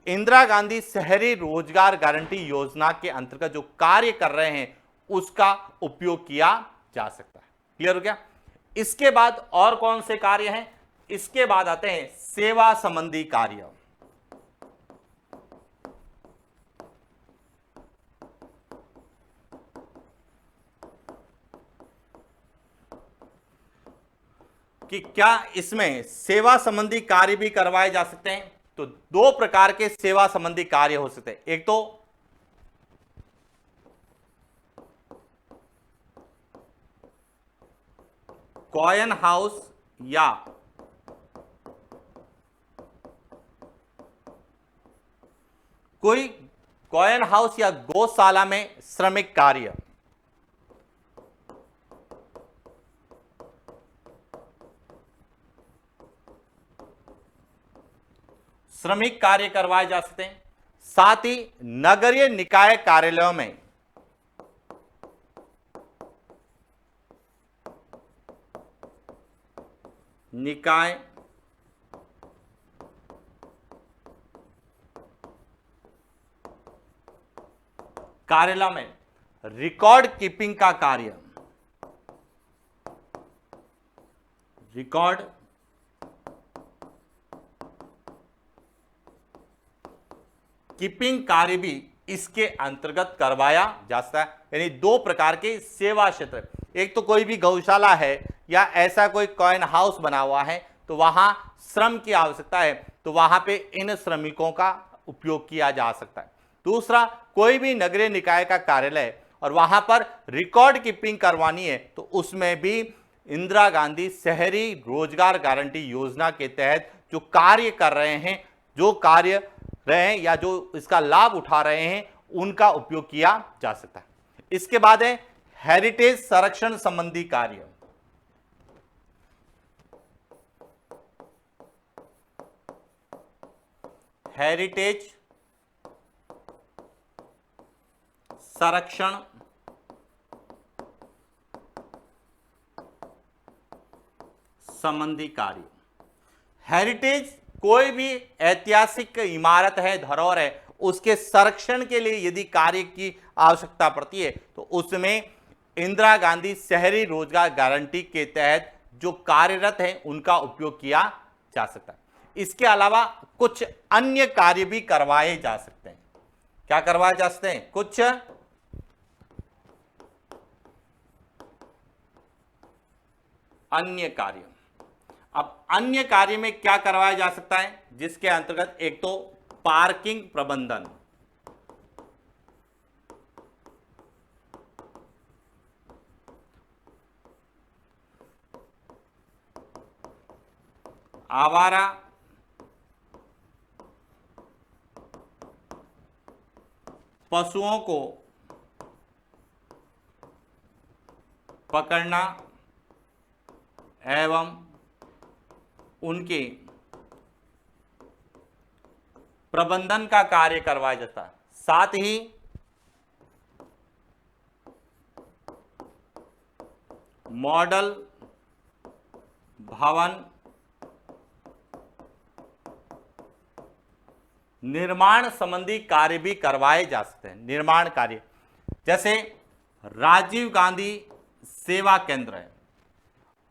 इंदिरा गांधी शहरी रोजगार गारंटी योजना के अंतर्गत जो कार्य कर रहे हैं उसका उपयोग किया जा सकता है। क्लियर हो गया। इसके बाद और कौन से कार्य हैं? इसके बाद आते हैं सेवा संबंधी कार्य। कि क्या इसमें सेवा संबंधी कार्य भी करवाए जा सकते हैं? तो दो प्रकार के सेवा संबंधी कार्य हो सकते हैं। एक तो कॉइन हाउस या कोई कॉइन हाउस या गौशाला में श्रमिक कार्य, श्रमिक कार्य करवाए जा सकते हैं। साथ ही नगरीय निकाय कार्यालयों में निकाय कार्यालय में रिकॉर्ड कीपिंग का कार्य, रिकॉर्ड कीपिंग कार्य भी इसके अंतर्गत करवाया जा सकता है। यानी दो प्रकार के सेवा क्षेत्र, एक तो कोई भी गौशाला है या ऐसा कोई कॉइन हाउस बना हुआ है तो वहां श्रम की आवश्यकता है, तो वहां पे इन श्रमिकों का उपयोग किया जा सकता है। दूसरा, कोई भी नगरीय निकाय का कार्यालय और वहां पर रिकॉर्ड कीपिंग करवानी है तो उसमें भी इंदिरा गांधी शहरी रोजगार गारंटी योजना के तहत जो कार्य कर रहे हैं, जो कार्य रहे हैं या जो इसका लाभ उठा रहे हैं, उनका उपयोग किया जा सकता है। इसके बाद है हेरिटेज संरक्षण संबंधी कार्य। हेरिटेज संरक्षण संबंधी कार्य। हेरिटेज कोई भी ऐतिहासिक इमारत है, धरोहर है, उसके संरक्षण के लिए यदि कार्य की आवश्यकता पड़ती है तो उसमें इंदिरा गांधी शहरी रोजगार गारंटी के तहत जो कार्यरत हैं उनका उपयोग किया जा सकता है। इसके अलावा कुछ अन्य कार्य भी करवाए जा सकते हैं। क्या करवाए जा सकते हैं? कुछ अन्य कार्य। अब अन्य कार्य में क्या करवाया जा सकता है, जिसके अंतर्गत एक तो पार्किंग प्रबंधन, आवारा पशुओं को पकड़ना एवं उनके प्रबंधन का कार्य करवाया जाता है। साथ ही मॉडल भवन निर्माण संबंधी कार्य भी करवाए जा सकते हैं। निर्माण कार्य जैसे राजीव गांधी सेवा केंद्र है।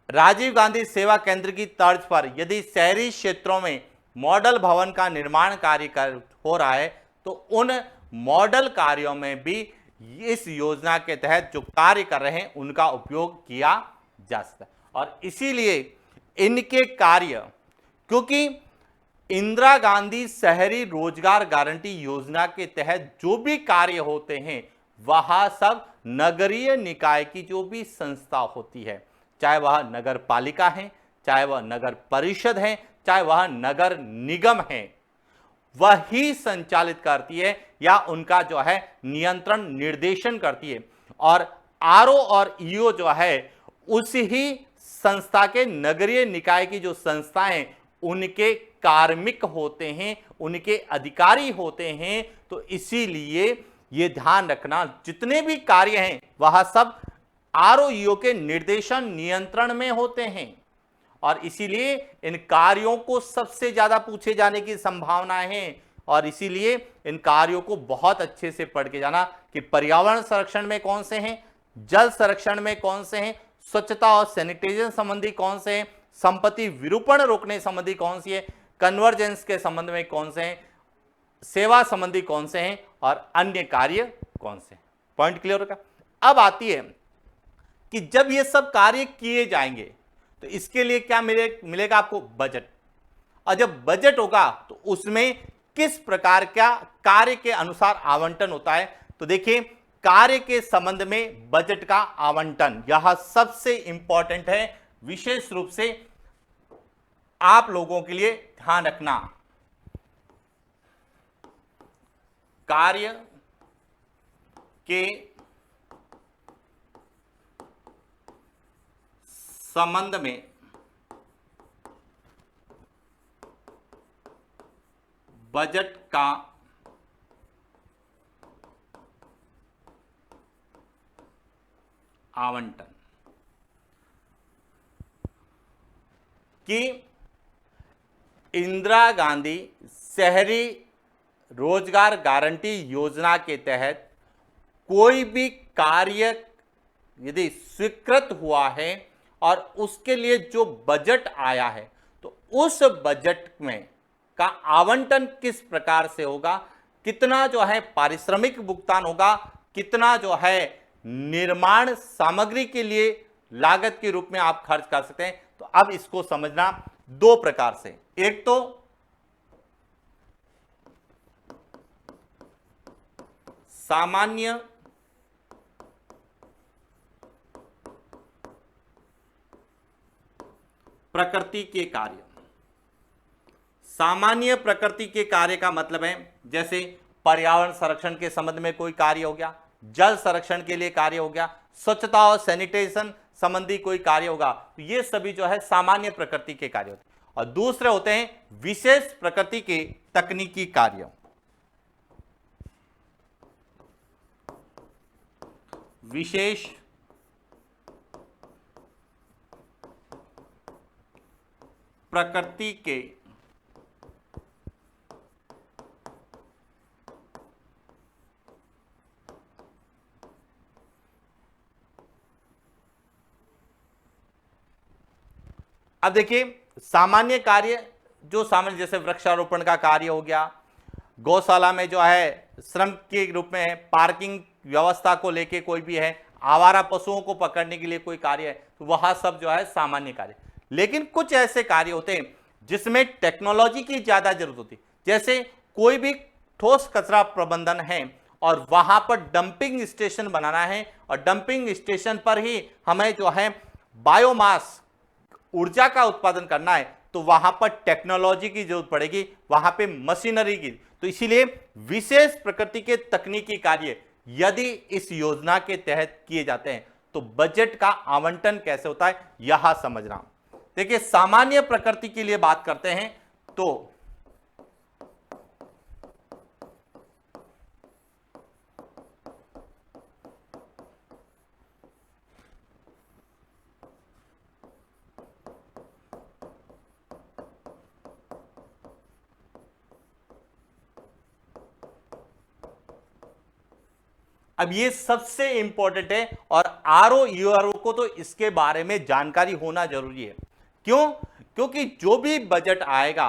राजीव गांधी सेवा केंद्र की तर्ज पर यदि शहरी क्षेत्रों में मॉडल भवन का निर्माण कार्य हो रहा है तो उन मॉडल कार्यों में भी इस योजना के तहत जो कार्य कर रहे हैं उनका उपयोग किया जा सकता है। और इसीलिए इनके कार्य, क्योंकि इंदिरा गांधी शहरी रोजगार गारंटी योजना के तहत जो भी कार्य होते हैं वह सब नगरीय निकाय की जो भी संस्था होती है, चाहे वह नगर पालिका है, चाहे वह नगर परिषद है, चाहे वह नगर निगम है, वही संचालित करती है या उनका जो है नियंत्रण निर्देशन करती है। और आरओ और ईओ जो है उसी संस्था के नगरीय निकाय की जो संस्थाएं उनके कार्मिक होते हैं, उनके अधिकारी होते हैं। तो इसीलिए ये ध्यान रखना जितने भी कार्य हैं वह सब आरओ के निर्देशन नियंत्रण में होते हैं और इसीलिए इन कार्यों को सबसे ज्यादा पूछे जाने की संभावना है। और इसीलिए इन कार्यों को बहुत अच्छे से पढ़ के जाना कि पर्यावरण संरक्षण में कौन से हैं, जल संरक्षण में कौन से हैं, स्वच्छता और सैनिटाइजेशन संबंधी कौन से हैं, संपत्ति विरूपण रोकने संबंधी कौन सी है, कन्वर्जेंस के संबंध में कौन से हैं, सेवा संबंधी कौन से हैं और अन्य कार्य कौन से हैं। पॉइंट क्लियर होगा। अब आती है कि जब ये सब कार्य किए जाएंगे तो इसके लिए क्या मिलेगा आपको? बजट। और जब बजट होगा तो उसमें किस प्रकार का कार्य के अनुसार आवंटन होता है। तो देखिए, कार्य के संबंध में बजट का आवंटन यह सबसे इंपॉर्टेंट है, विशेष रूप से आप लोगों के लिए ध्यान रखना। कार्य के संबंध में बजट का आवंटन कि इंदिरा गांधी शहरी रोजगार गारंटी योजना के तहत कोई भी कार्य यदि स्वीकृत हुआ है और उसके लिए जो बजट आया है तो उस बजट में का आवंटन किस प्रकार से होगा, कितना जो है पारिश्रमिक भुगतान होगा, कितना जो है निर्माण सामग्री के लिए लागत के रूप में आप खर्च कर सकते हैं। तो अब इसको समझना दो प्रकार से, एक तो सामान्य प्रकृति के कार्य। सामान्य प्रकृति के कार्य का मतलब है जैसे पर्यावरण संरक्षण के संबंध में कोई कार्य हो गया, जल संरक्षण के लिए कार्य हो गया, स्वच्छता और सैनिटेशन संबंधी कोई कार्य होगा, तो ये सभी जो है सामान्य प्रकृति के कार्य होते हैं। और दूसरे होते हैं विशेष प्रकृति के तकनीकी कार्य। विशेष प्रकृति के अब देखिए सामान्य कार्य जो सामान्य जैसे वृक्षारोपण का कार्य हो गया, गौशाला में जो है श्रम के रूप में है, पार्किंग व्यवस्था को लेके कोई भी है, आवारा पशुओं को पकड़ने के लिए कोई कार्य है, तो वह सब जो है सामान्य कार्य। लेकिन कुछ ऐसे कार्य होते हैं जिसमें टेक्नोलॉजी की ज्यादा जरूरत होती है, जैसे कोई भी ठोस कचरा प्रबंधन है और वहां पर डंपिंग स्टेशन बनाना है और डंपिंग स्टेशन पर ही हमें जो है बायोमास ऊर्जा का उत्पादन करना है, तो वहां पर टेक्नोलॉजी की जरूरत पड़ेगी, वहां पे मशीनरी की। तो इसीलिए विशेष प्रकृति के तकनीकी कार्य यदि इस योजना के तहत किए जाते हैं तो बजट का आवंटन कैसे होता है यह समझना। देखिए सामान्य प्रकृति के लिए बात करते हैं तो अब ये सबसे इंपॉर्टेंट है और आरओ यूआरओ को तो इसके बारे में जानकारी होना जरूरी है। क्यों? क्योंकि जो भी बजट आएगा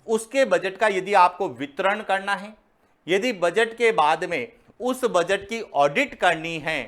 उसके बजट का यदि आपको वितरण करना है, यदि बजट के बाद में उस बजट की ऑडिट करनी है,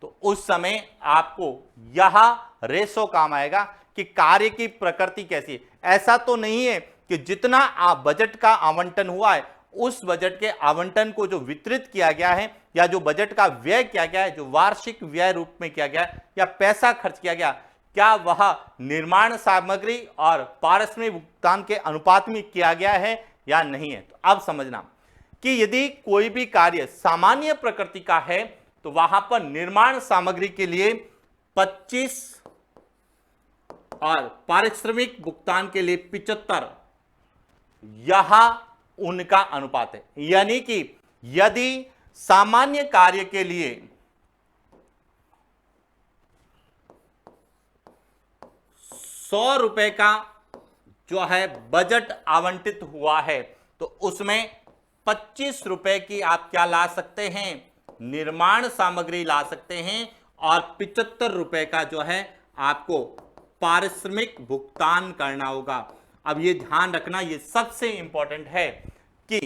तो उस समय आपको यह रेशो काम आएगा कि कार्य की प्रकृति कैसी है। ऐसा तो नहीं है कि जितना आप बजट का आवंटन हुआ है उस बजट के आवंटन को जो वितरित किया गया है या जो बजट का व्यय किया गया है, जो वार्षिक व्यय रूप में किया गया है या पैसा खर्च किया गया, क्या वह निर्माण सामग्री और पारिश्रमिक भुगतान के अनुपात में किया गया है या नहीं है। तो अब समझना कि यदि कोई भी कार्य सामान्य प्रकृति का है तो वहां पर निर्माण सामग्री के लिए 25 और पारिश्रमिक भुगतान के लिए 75 यह उनका अनुपात है। यानी कि यदि सामान्य कार्य के लिए 100 रुपए का जो है बजट आवंटित हुआ है तो उसमें 25 रुपए की आप क्या ला सकते हैं, निर्माण सामग्री ला सकते हैं और 75 रुपए का जो है आपको पारिश्रमिक भुगतान करना होगा। अब ये ध्यान रखना, ये सबसे इंपॉर्टेंट है कि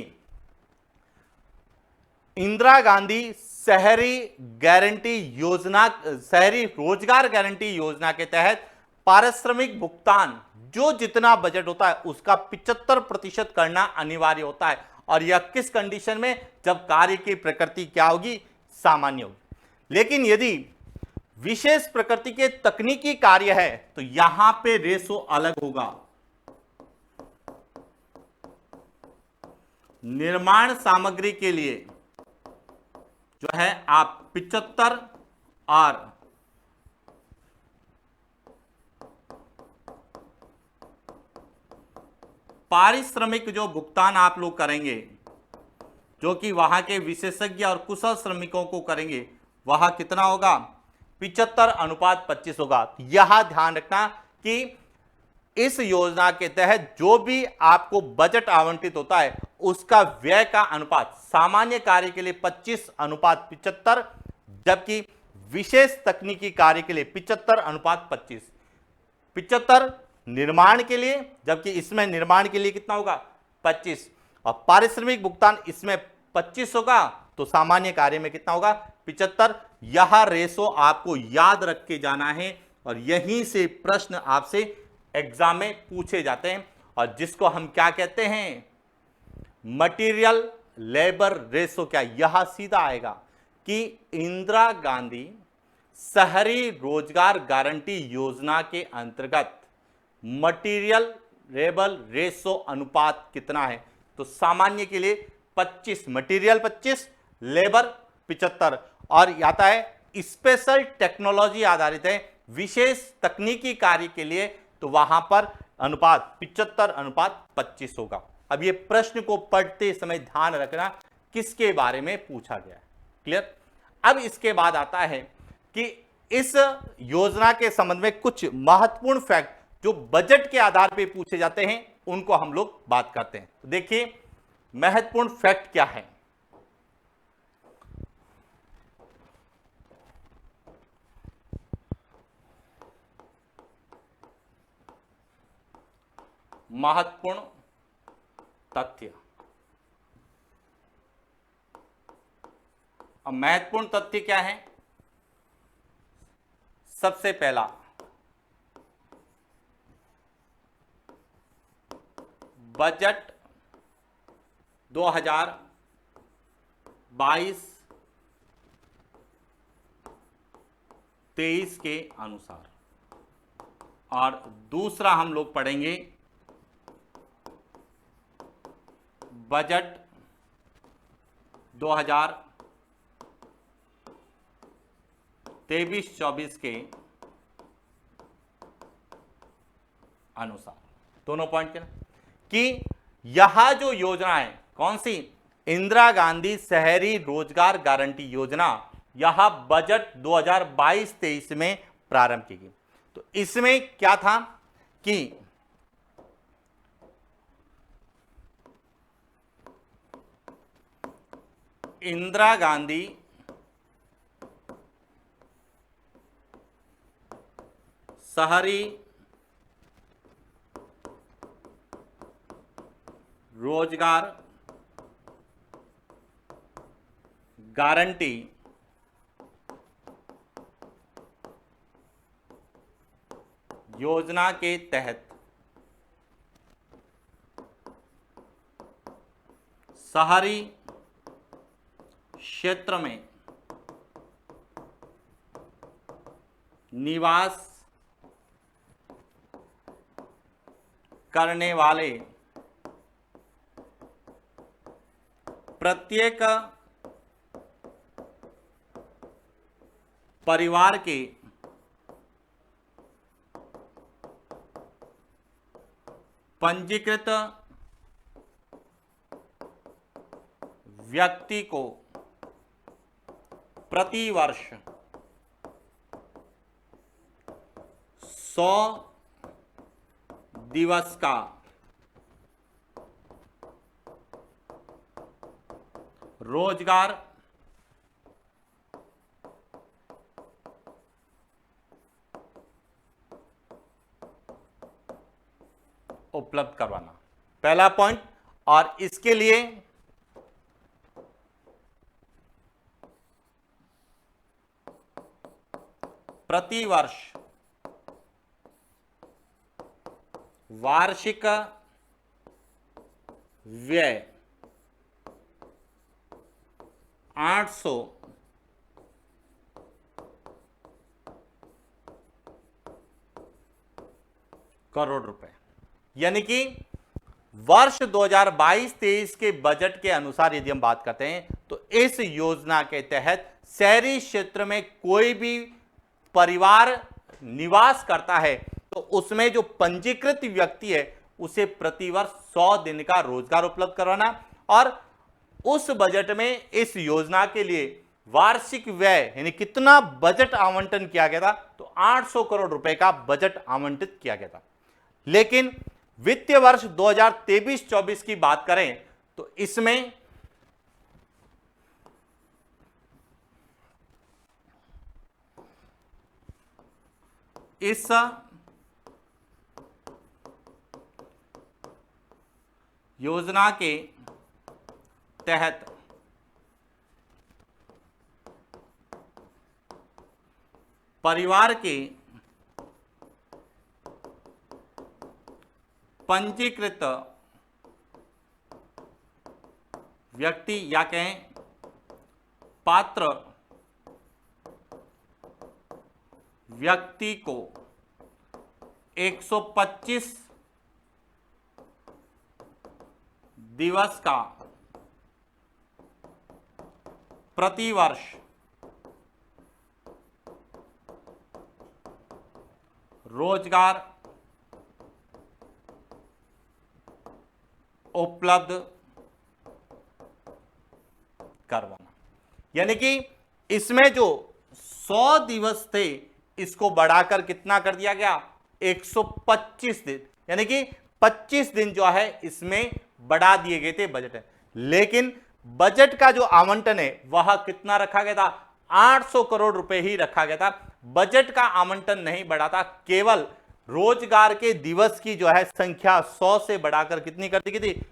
इंदिरा गांधी शहरी गारंटी योजना, शहरी रोजगार गारंटी योजना के तहत पारिश्रमिक भुगतान जो जितना बजट होता है उसका 75% करना अनिवार्य होता है। और यह किस कंडीशन में, जब कार्य की प्रकृति क्या होगी, सामान्य होगी। लेकिन यदि विशेष प्रकृति के तकनीकी कार्य है तो यहां पे रेशो अलग होगा। निर्माण सामग्री के लिए जो है आप 75 और पारिश्रमिक जो भुगतान आप लोग करेंगे, जो कि वहां के विशेषज्ञ और कुशल श्रमिकों को करेंगे, वह कितना होगा, 75:25 होगा। यह ध्यान रखना कि इस योजना के तहत जो भी आपको बजट आवंटित होता है उसका व्यय का अनुपात सामान्य कार्य के लिए 25:75, जबकि विशेष तकनीकी कार्य के लिए 75:25। 75 निर्माण के लिए, जबकि इसमें निर्माण के लिए कितना होगा, 25। और पारिश्रमिक भुगतान इसमें 25 होगा, तो सामान्य कार्य में कितना होगा 75। यह रेशो आपको याद रख के जाना है और यहीं से प्रश्न आपसे एग्जाम में पूछे जाते हैं, और जिसको हम क्या कहते हैं मटेरियल लेबर रेशो। क्या यह सीधा आएगा कि इंदिरा गांधी शहरी रोजगार गारंटी योजना के अंतर्गत मटेरियल लेबर रेशो अनुपात कितना है, तो सामान्य के लिए 25, मटेरियल 25, लेबर 75, और आता है स्पेशल टेक्नोलॉजी आधारित है, विशेष तकनीकी कार्य के लिए, तो वहां पर अनुपात 75:25 होगा। अब ये प्रश्न को पढ़ते समय ध्यान रखना किसके बारे में पूछा गया है, क्लियर। अब इसके बाद आता है कि इस योजना के संबंध में कुछ महत्वपूर्ण फैक्ट जो बजट के आधार पर पूछे जाते हैं उनको हम लोग बात करते हैं। तो देखिए महत्वपूर्ण फैक्ट क्या है। महत्वपूर्ण तथ्य, अब महत्वपूर्ण तथ्य क्या है। सबसे पहला बजट 2022-23 के अनुसार, और दूसरा हम लोग पढ़ेंगे बजट 2023-24 के अनुसार। दोनों पॉइंट कि यह जो योजना है कौन सी, इंदिरा गांधी शहरी रोजगार गारंटी योजना, यह बजट 2022-23 में प्रारंभ की गई। तो इसमें क्या था कि इंदिरा गांधी शहरी रोजगार गारंटी योजना के तहत शहरी क्षेत्र में निवास करने वाले प्रत्येक परिवार के पंजीकृत व्यक्ति को प्रति वर्ष 100 दिवस का रोजगार उपलब्ध करवाना, पहला पॉइंट। और इसके लिए प्रति वर्ष वार्षिक व्यय 800 करोड़ रुपए, यानी कि वर्ष 2022-23 के बजट के अनुसार यदि हम बात करते हैं तो इस योजना के तहत शहरी क्षेत्र में कोई भी परिवार निवास करता है तो उसमें जो पंजीकृत व्यक्ति है उसे प्रतिवर्ष 100 दिन का रोजगार उपलब्ध करवाना। और उस बजट में इस योजना के लिए वार्षिक व्यय यानी कितना बजट आवंटन किया गया था, तो 800 करोड़ रुपए का बजट आवंटित किया गया था। लेकिन वित्तीय वर्ष 2023-24 की बात करें तो इसमें इस योजना के तहत परिवार के पंजीकृत व्यक्ति या कहें पात्र व्यक्ति को 125 दिवस का प्रतिवर्ष रोजगार उपलब्ध करवाना। यानी कि इसमें जो 100 दिवस थे इसको बढ़ाकर कितना कर दिया गया, 125 दिन, यानी कि 25 दिन जो है इसमें बढ़ा दिए गए थे बजट है। लेकिन बजट का जो आवंटन है वह कितना रखा गया था, 800 करोड़ रुपए ही रखा गया था। बजट का आवंटन नहीं बढ़ा था, केवल रोजगार के दिवस की जो है संख्या 100 से बढ़ाकर कितनी कर दी गई थी,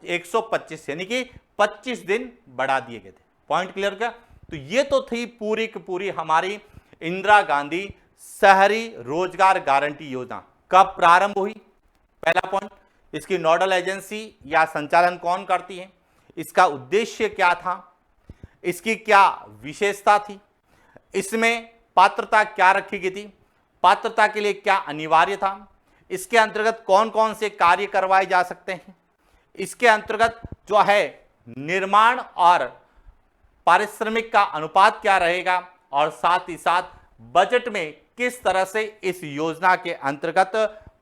125, यानी कि 25 दिन बढ़ा दिए गए थे। पॉइंट क्लियर क्या? तो ये तो थी पूरी की पूरी हमारी इंदिरा गांधी शहरी रोजगार गारंटी योजना। कब प्रारंभ हुई, पहला पॉइंट, इसकी नोडल एजेंसी या संचालन कौन करती है, इसका उद्देश्य क्या था, इसकी क्या विशेषता थी, इसमें पात्रता क्या रखी गई थी, पात्रता के लिए क्या अनिवार्य था, इसके अंतर्गत कौन कौन से कार्य करवाए जा सकते हैं, इसके अंतर्गत जो है निर्माण और पारिश्रमिक का अनुपात क्या रहेगा, और साथ ही साथ बजट में किस तरह से इस योजना के अंतर्गत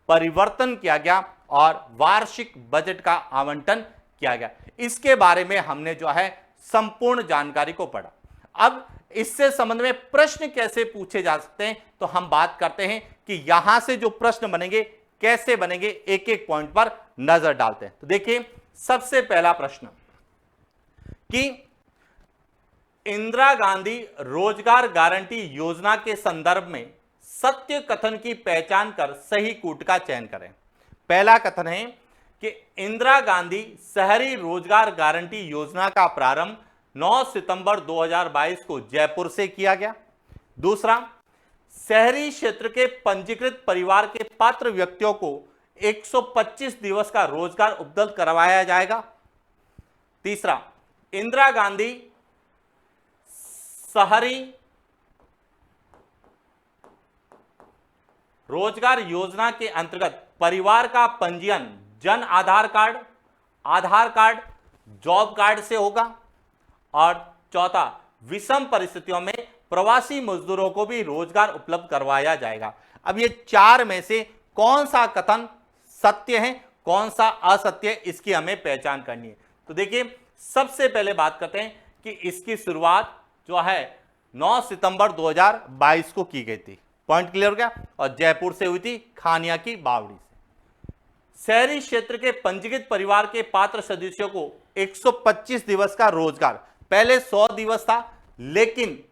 परिवर्तन किया गया और वार्षिक बजट का आवंटन किया गया, इसके बारे में हमने जो है संपूर्ण जानकारी को पढ़ा। अब इससे संबंध में प्रश्न कैसे पूछे जा सकते हैं, तो हम बात करते हैं कि यहां से जो प्रश्न बनेंगे कैसे बनेंगे, एक एक पॉइंट पर नजर डालते हैं। तो देखिए सबसे पहला प्रश्न कि इंदिरा गांधी रोजगार गारंटी योजना के संदर्भ में सत्य कथन की पहचान कर सही कूट का चयन करें। पहला कथन है कि इंदिरा गांधी शहरी रोजगार गारंटी योजना का प्रारंभ 9 सितंबर 2022 को जयपुर से किया गया। दूसरा, शहरी क्षेत्र के पंजीकृत परिवार के पात्र व्यक्तियों को 125 दिवस का रोजगार उपलब्ध करवाया जाएगा। तीसरा, इंदिरा गांधी शहरी रोजगार योजना के अंतर्गत परिवार का पंजीयन Jan Aadhaar card, job card से होगा। और चौथा, विषम परिस्थितियों में प्रवासी मजदूरों को भी रोजगार उपलब्ध करवाया जाएगा। अब ये चार में से कौन सा कथन सत्य है, कौन सा असत्य है, इसकी हमें पहचान करनी है। तो देखिए सबसे पहले बात करते हैं कि इसकी शुरुआत जो है 9 सितंबर 2022 को की गई थी। पॉइंट क्लियर हो गया? और जयपुर से हुई थी, खानिया की बावड़ी से। शहरी क्षेत्र के पंजीकृत परिवार के पात्र सदस्यों को 125 दिवस का रोजगार, पहले 100 दिवस था, लेकिन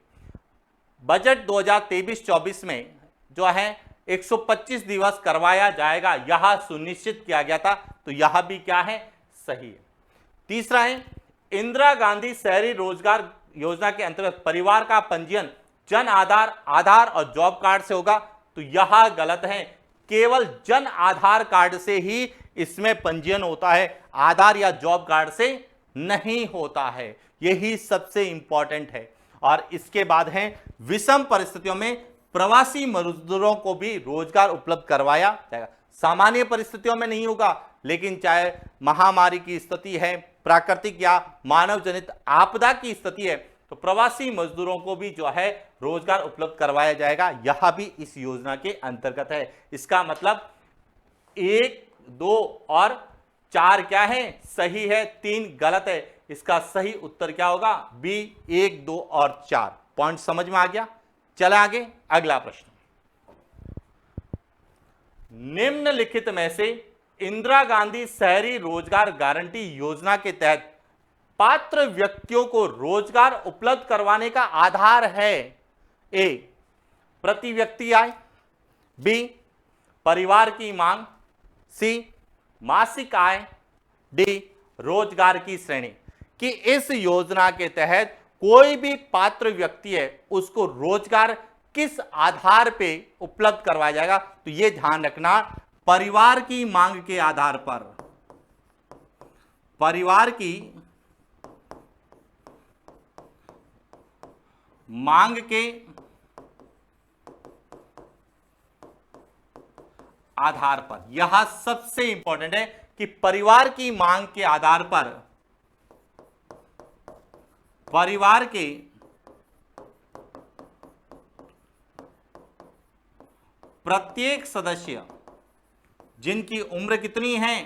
बजट 2023-24 में जो है 125 दिवस करवाया जाएगा, यह सुनिश्चित किया गया था। तो यह भी क्या है, सही है। तीसरा है, इंदिरा गांधी शहरी रोजगार योजना के अंतर्गत परिवार का पंजीयन जन आधार और जॉब कार्ड से होगा। तो यह गलत है, केवल जन आधार कार्ड से ही इसमें पंजीयन होता है, आधार या जॉब कार्ड से नहीं होता है। यही सबसे इंपॉर्टेंट है। और इसके बाद है, विषम परिस्थितियों में प्रवासी मजदूरों को भी रोजगार उपलब्ध करवाया जाएगा। सामान्य परिस्थितियों में नहीं होगा, लेकिन चाहे महामारी की स्थिति है, प्राकृतिक या मानव जनित आपदा की स्थिति है, तो प्रवासी मजदूरों को भी जो है रोजगार उपलब्ध करवाया जाएगा। यह भी इस योजना के अंतर्गत है। इसका मतलब 1, 2 और 4 क्या है, सही है, 3 गलत है। इसका सही उत्तर क्या होगा, बी, 1, 2 और 4। पॉइंट समझ में आ गया? चले आगे, अगला प्रश्न। निम्नलिखित में से इंदिरा गांधी शहरी रोजगार गारंटी योजना के तहत पात्र व्यक्तियों को रोजगार उपलब्ध करवाने का आधार है? ए, प्रति व्यक्ति आय, बी, परिवार की मांग, सी, मासिक आय, डी, रोजगार की श्रेणी। कि इस योजना के तहत कोई भी पात्र व्यक्ति है उसको रोजगार किस आधार पे उपलब्ध करवाया जाएगा। तो यह ध्यान रखना, परिवार की मांग के आधार पर, परिवार की मांग के आधार पर। यह सबसे इंपॉर्टेंट है कि परिवार की मांग के आधार पर परिवार के प्रत्येक सदस्य जिनकी उम्र कितनी है,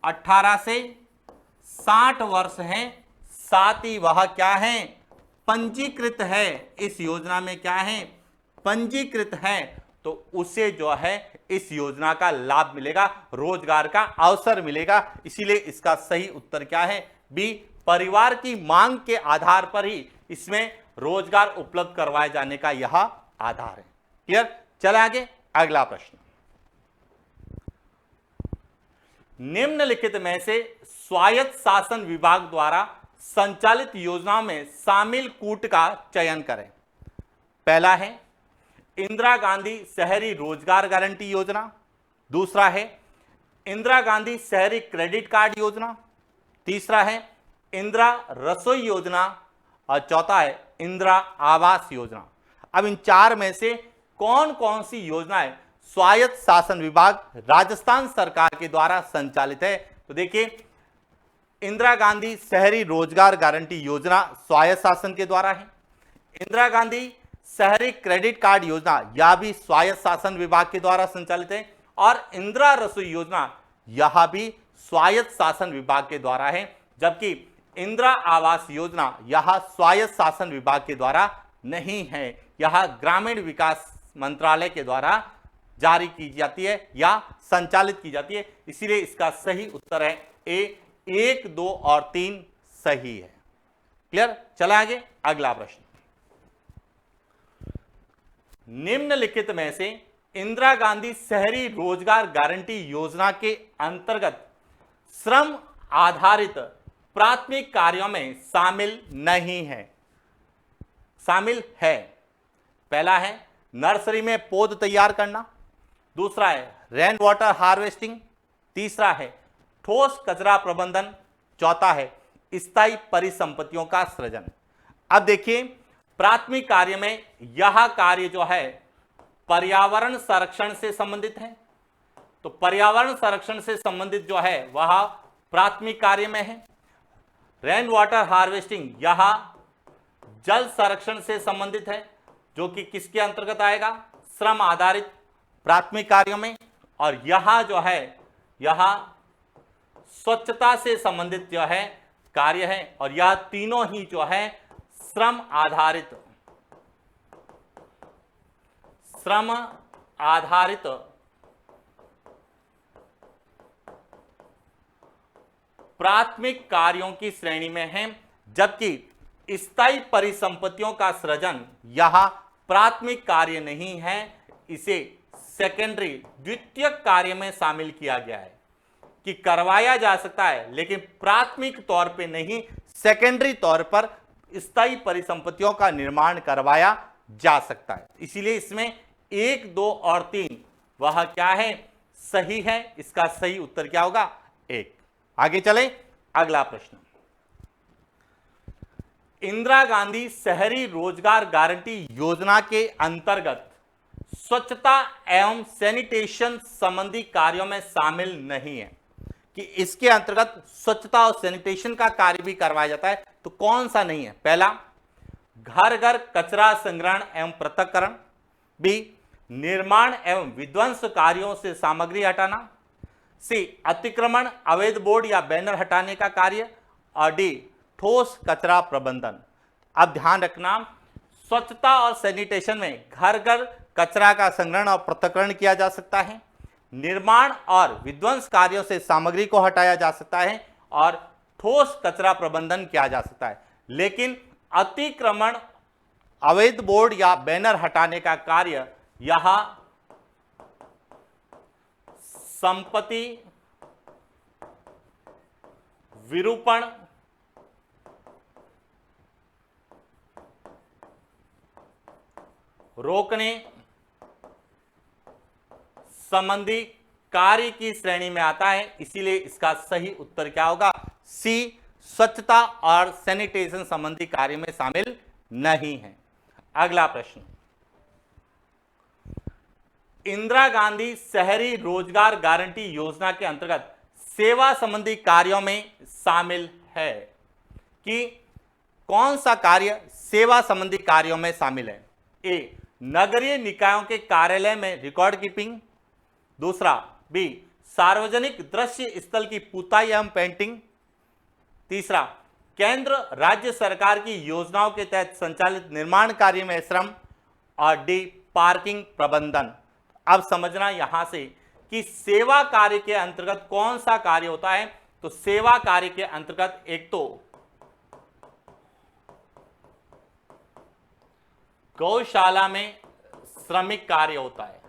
18 से 60 वर्ष है, साथ ही वह क्या है, पंजीकृत है, इस योजना में क्या है, पंजीकृत है, तो उसे जो है इस योजना का लाभ मिलेगा, रोजगार का अवसर मिलेगा। इसीलिए इसका सही उत्तर क्या है, बी, परिवार की मांग के आधार पर ही इसमें रोजगार उपलब्ध करवाए जाने का यह आधार है। क्लियर? चले आगे, अगला प्रश्न। निम्नलिखित में से स्वायत्त शासन विभाग द्वारा संचालित योजनाओं में शामिल कूट का चयन करें। पहला है इंदिरा गांधी शहरी रोजगार गारंटी योजना, दूसरा है इंदिरा गांधी शहरी क्रेडिट कार्ड योजना, तीसरा है इंदिरा रसोई योजना और चौथा है इंदिरा आवास योजना। अब इन चार में से कौन कौन सी योजनाएं स्वायत्त शासन विभाग राजस्थान सरकार के द्वारा संचालित है? तो देखिए, इंदिरा गांधी शहरी रोजगार गारंटी योजना स्वायत्त शासन के द्वारा है, इंदिरा गांधी शहरी क्रेडिट कार्ड योजना यह भी स्वायत्त शासन विभाग के द्वारा संचालित है, और इंदिरा रसोई योजना यह भी स्वायत्त शासन विभाग के द्वारा है, जबकि इंदिरा आवास योजना यह स्वायत्त शासन विभाग के द्वारा नहीं है, यह ग्रामीण विकास मंत्रालय के द्वारा जारी की जाती है या संचालित की जाती है। इसीलिए इसका सही उत्तर है ए, 1, 2 और 3 सही है। क्लियर? चला आगे, अगला प्रश्न। निम्नलिखित में से इंदिरा गांधी शहरी रोजगार गारंटी योजना के अंतर्गत श्रम आधारित प्राथमिक कार्यों में शामिल नहीं है, शामिल है? पहला है नर्सरी में पौध तैयार करना, दूसरा है रेन वाटर हार्वेस्टिंग, तीसरा है ठोस कचरा प्रबंधन, चौथा है स्थायी परिसंपत्तियों का सृजन। अब देखिए, प्राथमिक कार्य में यह कार्य जो है पर्यावरण संरक्षण से संबंधित है, तो पर्यावरण संरक्षण से संबंधित जो है वह प्राथमिक कार्य में है। रेन वाटर हार्वेस्टिंग यह जल संरक्षण से संबंधित है, जो कि किसके अंतर्गत आएगा, श्रम आधारित प्राथमिक कार्यों में। और यह जो है यह स्वच्छता से संबंधित जो है कार्य है, और यह तीनों ही जो है श्रम आधारित प्राथमिक कार्यों की श्रेणी में है, जबकि स्थायी परिसंपत्तियों का सृजन यह प्राथमिक कार्य नहीं है, इसे सेकेंडरी द्वितीयक कार्य में शामिल किया गया है कि करवाया जा सकता है, लेकिन प्राथमिक तौर पे नहीं, सेकेंडरी तौर पर स्थायी परिसंपत्तियों का निर्माण करवाया जा सकता है। इसीलिए इसमें 1, 2 और 3 वह क्या है, सही है। इसका सही उत्तर क्या होगा, 1। आगे चले, अगला प्रश्न। इंदिरा गांधी शहरी रोजगार गारंटी योजना के अंतर्गत स्वच्छता एवं सैनिटेशन संबंधी कार्यों में शामिल नहीं है, कि इसके अंतर्गत स्वच्छता और सैनिटेशन का कार्य भी करवाया जाता है, तो कौन सा नहीं है? पहला, घर घर कचरा संग्रहण एवं पृथक्करण, बी, निर्माण एवं विध्वंस कार्यों से सामग्री हटाना, सी, अतिक्रमण, अवैध बोर्ड या बैनर हटाने का कार्य, और डी, ठोस कचरा प्रबंधन। अब ध्यान रखना, स्वच्छता और सैनिटेशन में घर घर कचरा का संग्रहण और पृथक्करण किया जा सकता है, निर्माण और विध्वंस कार्यों से सामग्री को हटाया जा सकता है, और ठोस कचरा प्रबंधन किया जा सकता है। लेकिन अतिक्रमण, अवैध बोर्ड या बैनर हटाने का कार्य यह संपत्ति विरूपण रोकने संबंधी कार्य की श्रेणी में आता है, इसीलिए इसका सही उत्तर क्या होगा? सी, स्वच्छता और सैनिटेशन संबंधी कार्य में शामिल नहीं है। अगला प्रश्न, इंदिरा गांधी शहरी रोजगार गारंटी योजना के अंतर्गत सेवा संबंधी कार्यों में शामिल है कि कौन सा कार्य सेवा संबंधी कार्यों में शामिल है? ए, नगरीय निकायों के कार्यालय में रिकॉर्ड कीपिंग, दूसरा बी, सार्वजनिक दृश्य स्थल की पुताई एवं पेंटिंग, तीसरा केंद्र राज्य सरकार की योजनाओं के तहत संचालित निर्माण कार्य में श्रम, और डी, पार्किंग प्रबंधन। अब समझना यहां से कि सेवा कार्य के अंतर्गत कौन सा कार्य होता है। तो सेवा कार्य के अंतर्गत एक तो गौशाला में श्रमिक कार्य होता है,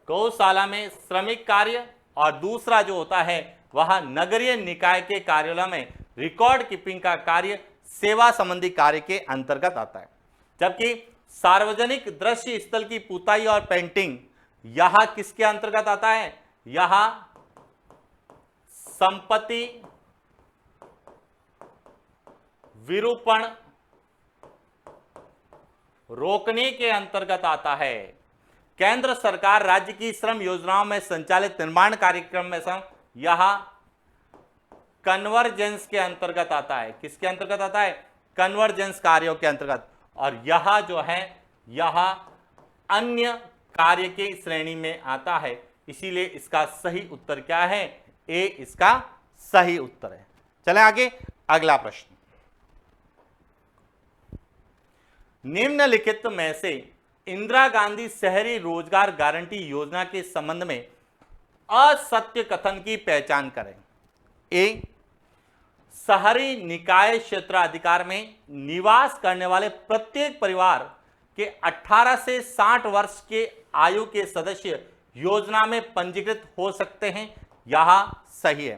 गौशाला में श्रमिक कार्य, और दूसरा जो होता है वह नगरीय निकाय के कार्यालय में रिकॉर्ड कीपिंग का कार्य सेवा संबंधी कार्य के अंतर्गत आता है। जबकि सार्वजनिक दृश्य स्थल की पुताई और पेंटिंग यह किसके अंतर्गत आता है? यह संपत्ति विरूपण रोकने के अंतर्गत आता है। केंद्र सरकार राज्य की श्रम योजनाओं में संचालित निर्माण कार्यक्रम में श्रम यह कन्वर्जेंस के अंतर्गत आता है। किसके अंतर्गत आता है? कन्वर्जेंस कार्यों के अंतर्गत। और यह जो है यह अन्य कार्य की श्रेणी में आता है, इसीलिए इसका सही उत्तर क्या है? ए इसका सही उत्तर है। चले आगे, अगला प्रश्न, निम्नलिखित में से इंदिरा गांधी शहरी रोजगार गारंटी योजना के संबंध में असत्य कथन की पहचान करें। ए, शहरी निकाय क्षेत्राधिकार में निवास करने वाले प्रत्येक परिवार के 18 से 60 वर्ष के आयु के सदस्य योजना में पंजीकृत हो सकते हैं। यह सही है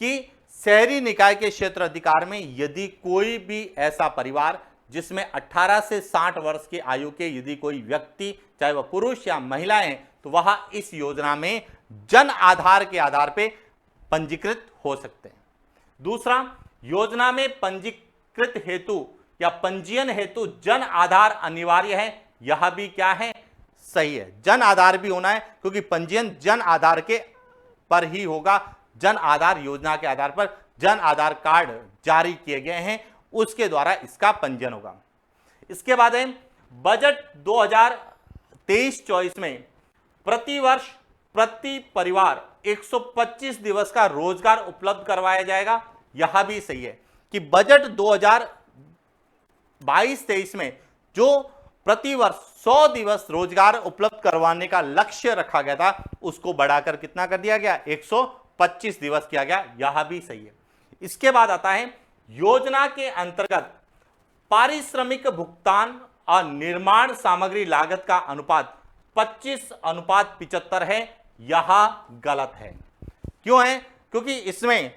कि शहरी निकाय के क्षेत्र अधिकार में यदि कोई भी ऐसा परिवार जिसमें 18 से 60 वर्ष की आयु के यदि कोई व्यक्ति, चाहे वह पुरुष या महिला है, तो वह इस योजना में जन आधार के आधार पर पंजीकृत हो सकते हैं। दूसरा, योजना में पंजीकृत हेतु या पंजीयन हेतु जन आधार अनिवार्य है। यह भी क्या है? सही है, जन आधार भी होना है, क्योंकि पंजीयन जन आधार के पर ही होगा। जन आधार योजना के आधार पर जन आधार कार्ड जारी किए गए हैं, उसके द्वारा इसका पंजीयन होगा। इसके बाद है बजट 2023-24 में प्रति वर्ष प्रति परिवार 125 दिवस का रोजगार उपलब्ध करवाया जाएगा। यह भी सही है कि बजट 2022-23 में जो प्रति वर्ष 100 दिवस रोजगार उपलब्ध करवाने का लक्ष्य रखा गया था, उसको बढ़ाकर कितना कर दिया गया? 125 दिवस किया गया। यह भी सही है। इसके बाद आता है योजना के अंतर्गत पारिश्रमिक भुगतान और निर्माण सामग्री लागत का अनुपात 25:75 है। यह गलत है। क्यों है? क्योंकि इसमें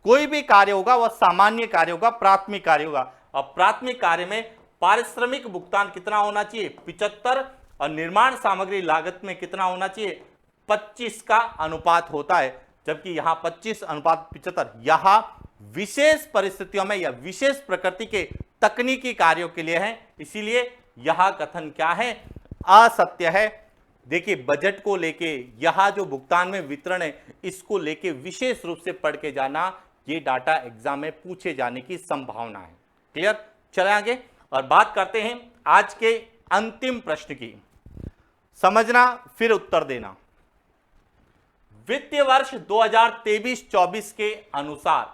कोई भी कार्य होगा वह सामान्य कार्य होगा, प्राथमिक कार्य होगा, और प्राथमिक कार्य में पारिश्रमिक भुगतान कितना होना चाहिए? 75, और निर्माण सामग्री लागत में कितना होना चाहिए? 25 का अनुपात होता है। जबकि यहां 25:75 यह विशेष परिस्थितियों में या विशेष प्रकृति के तकनीकी कार्यों के लिए है, इसीलिए यह कथन क्या है? असत्य है। देखिए, बजट को लेके यह जो भुगतान में वितरण है, इसको लेके विशेष रूप से पढ़ के जाना, ये डाटा एग्जाम में पूछे जाने की संभावना है। क्लियर? चले आगे और बात करते हैं आज के अंतिम प्रश्न की। समझना फिर उत्तर देना। वित्तीय वर्ष 2023-24 के अनुसार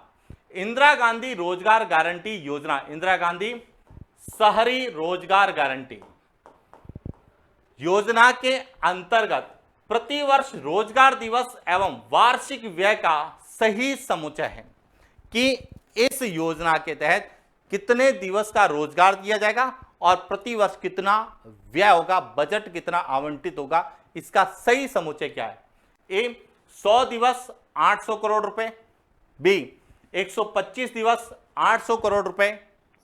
इंदिरा गांधी रोजगार गारंटी योजना, इंदिरा गांधी शहरी रोजगार गारंटी योजना के अंतर्गत प्रतिवर्ष रोजगार दिवस एवं वार्षिक व्यय का सही समुच्चय है कि इस योजना के तहत कितने दिवस का रोजगार दिया जाएगा और प्रतिवर्ष कितना व्यय होगा, बजट कितना आवंटित होगा, इसका सही समुच्चय क्या है? ए 100 दिवस 800 करोड़ रुपए, बी 125 दिवस 800 करोड़ रुपए,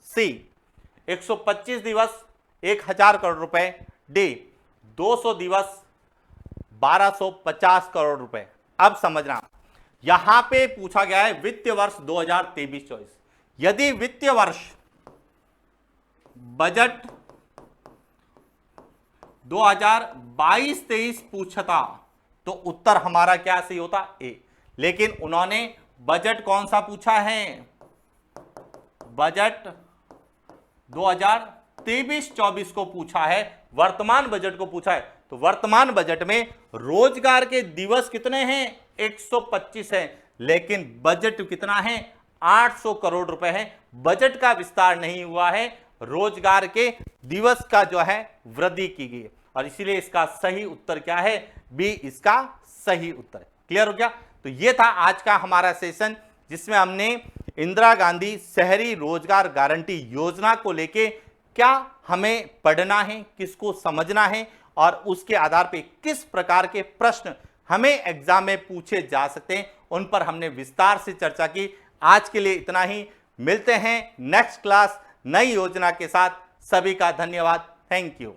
सी 125 दिवस 1000 करोड़ रुपए। डी 200 दिवस 1250 करोड़ रुपए। अब समझना, यहां पे पूछा गया है वित्तीय वर्ष 2023-24। यदि वित्तीय वर्ष बजट 2022-23 पूछता तो उत्तर हमारा क्या सही होता? ए। लेकिन उन्होंने बजट कौन सा पूछा है? बजट 2023-24 को पूछा है, वर्तमान बजट को पूछा है। तो वर्तमान बजट में रोजगार के दिवस कितने हैं? 125 है, लेकिन बजट कितना है? 800 करोड़ रुपए है। बजट का विस्तार नहीं हुआ है, रोजगार के दिवस का जो है वृद्धि की गई है, और इसीलिए इसका सही उत्तर क्या है? बी इसका सही उत्तर है। क्लियर हो गया? तो ये था आज का हमारा सेशन, जिसमें हमने इंदिरा गांधी शहरी रोजगार गारंटी योजना को लेके क्या हमें पढ़ना है, किसको समझना है, और उसके आधार पे किस प्रकार के प्रश्न हमें एग्जाम में पूछे जा सकते हैं, उन पर हमने विस्तार से चर्चा की। आज के लिए इतना ही, मिलते हैं नेक्स्ट क्लास नई योजना के साथ। सभी का धन्यवाद। Thank you.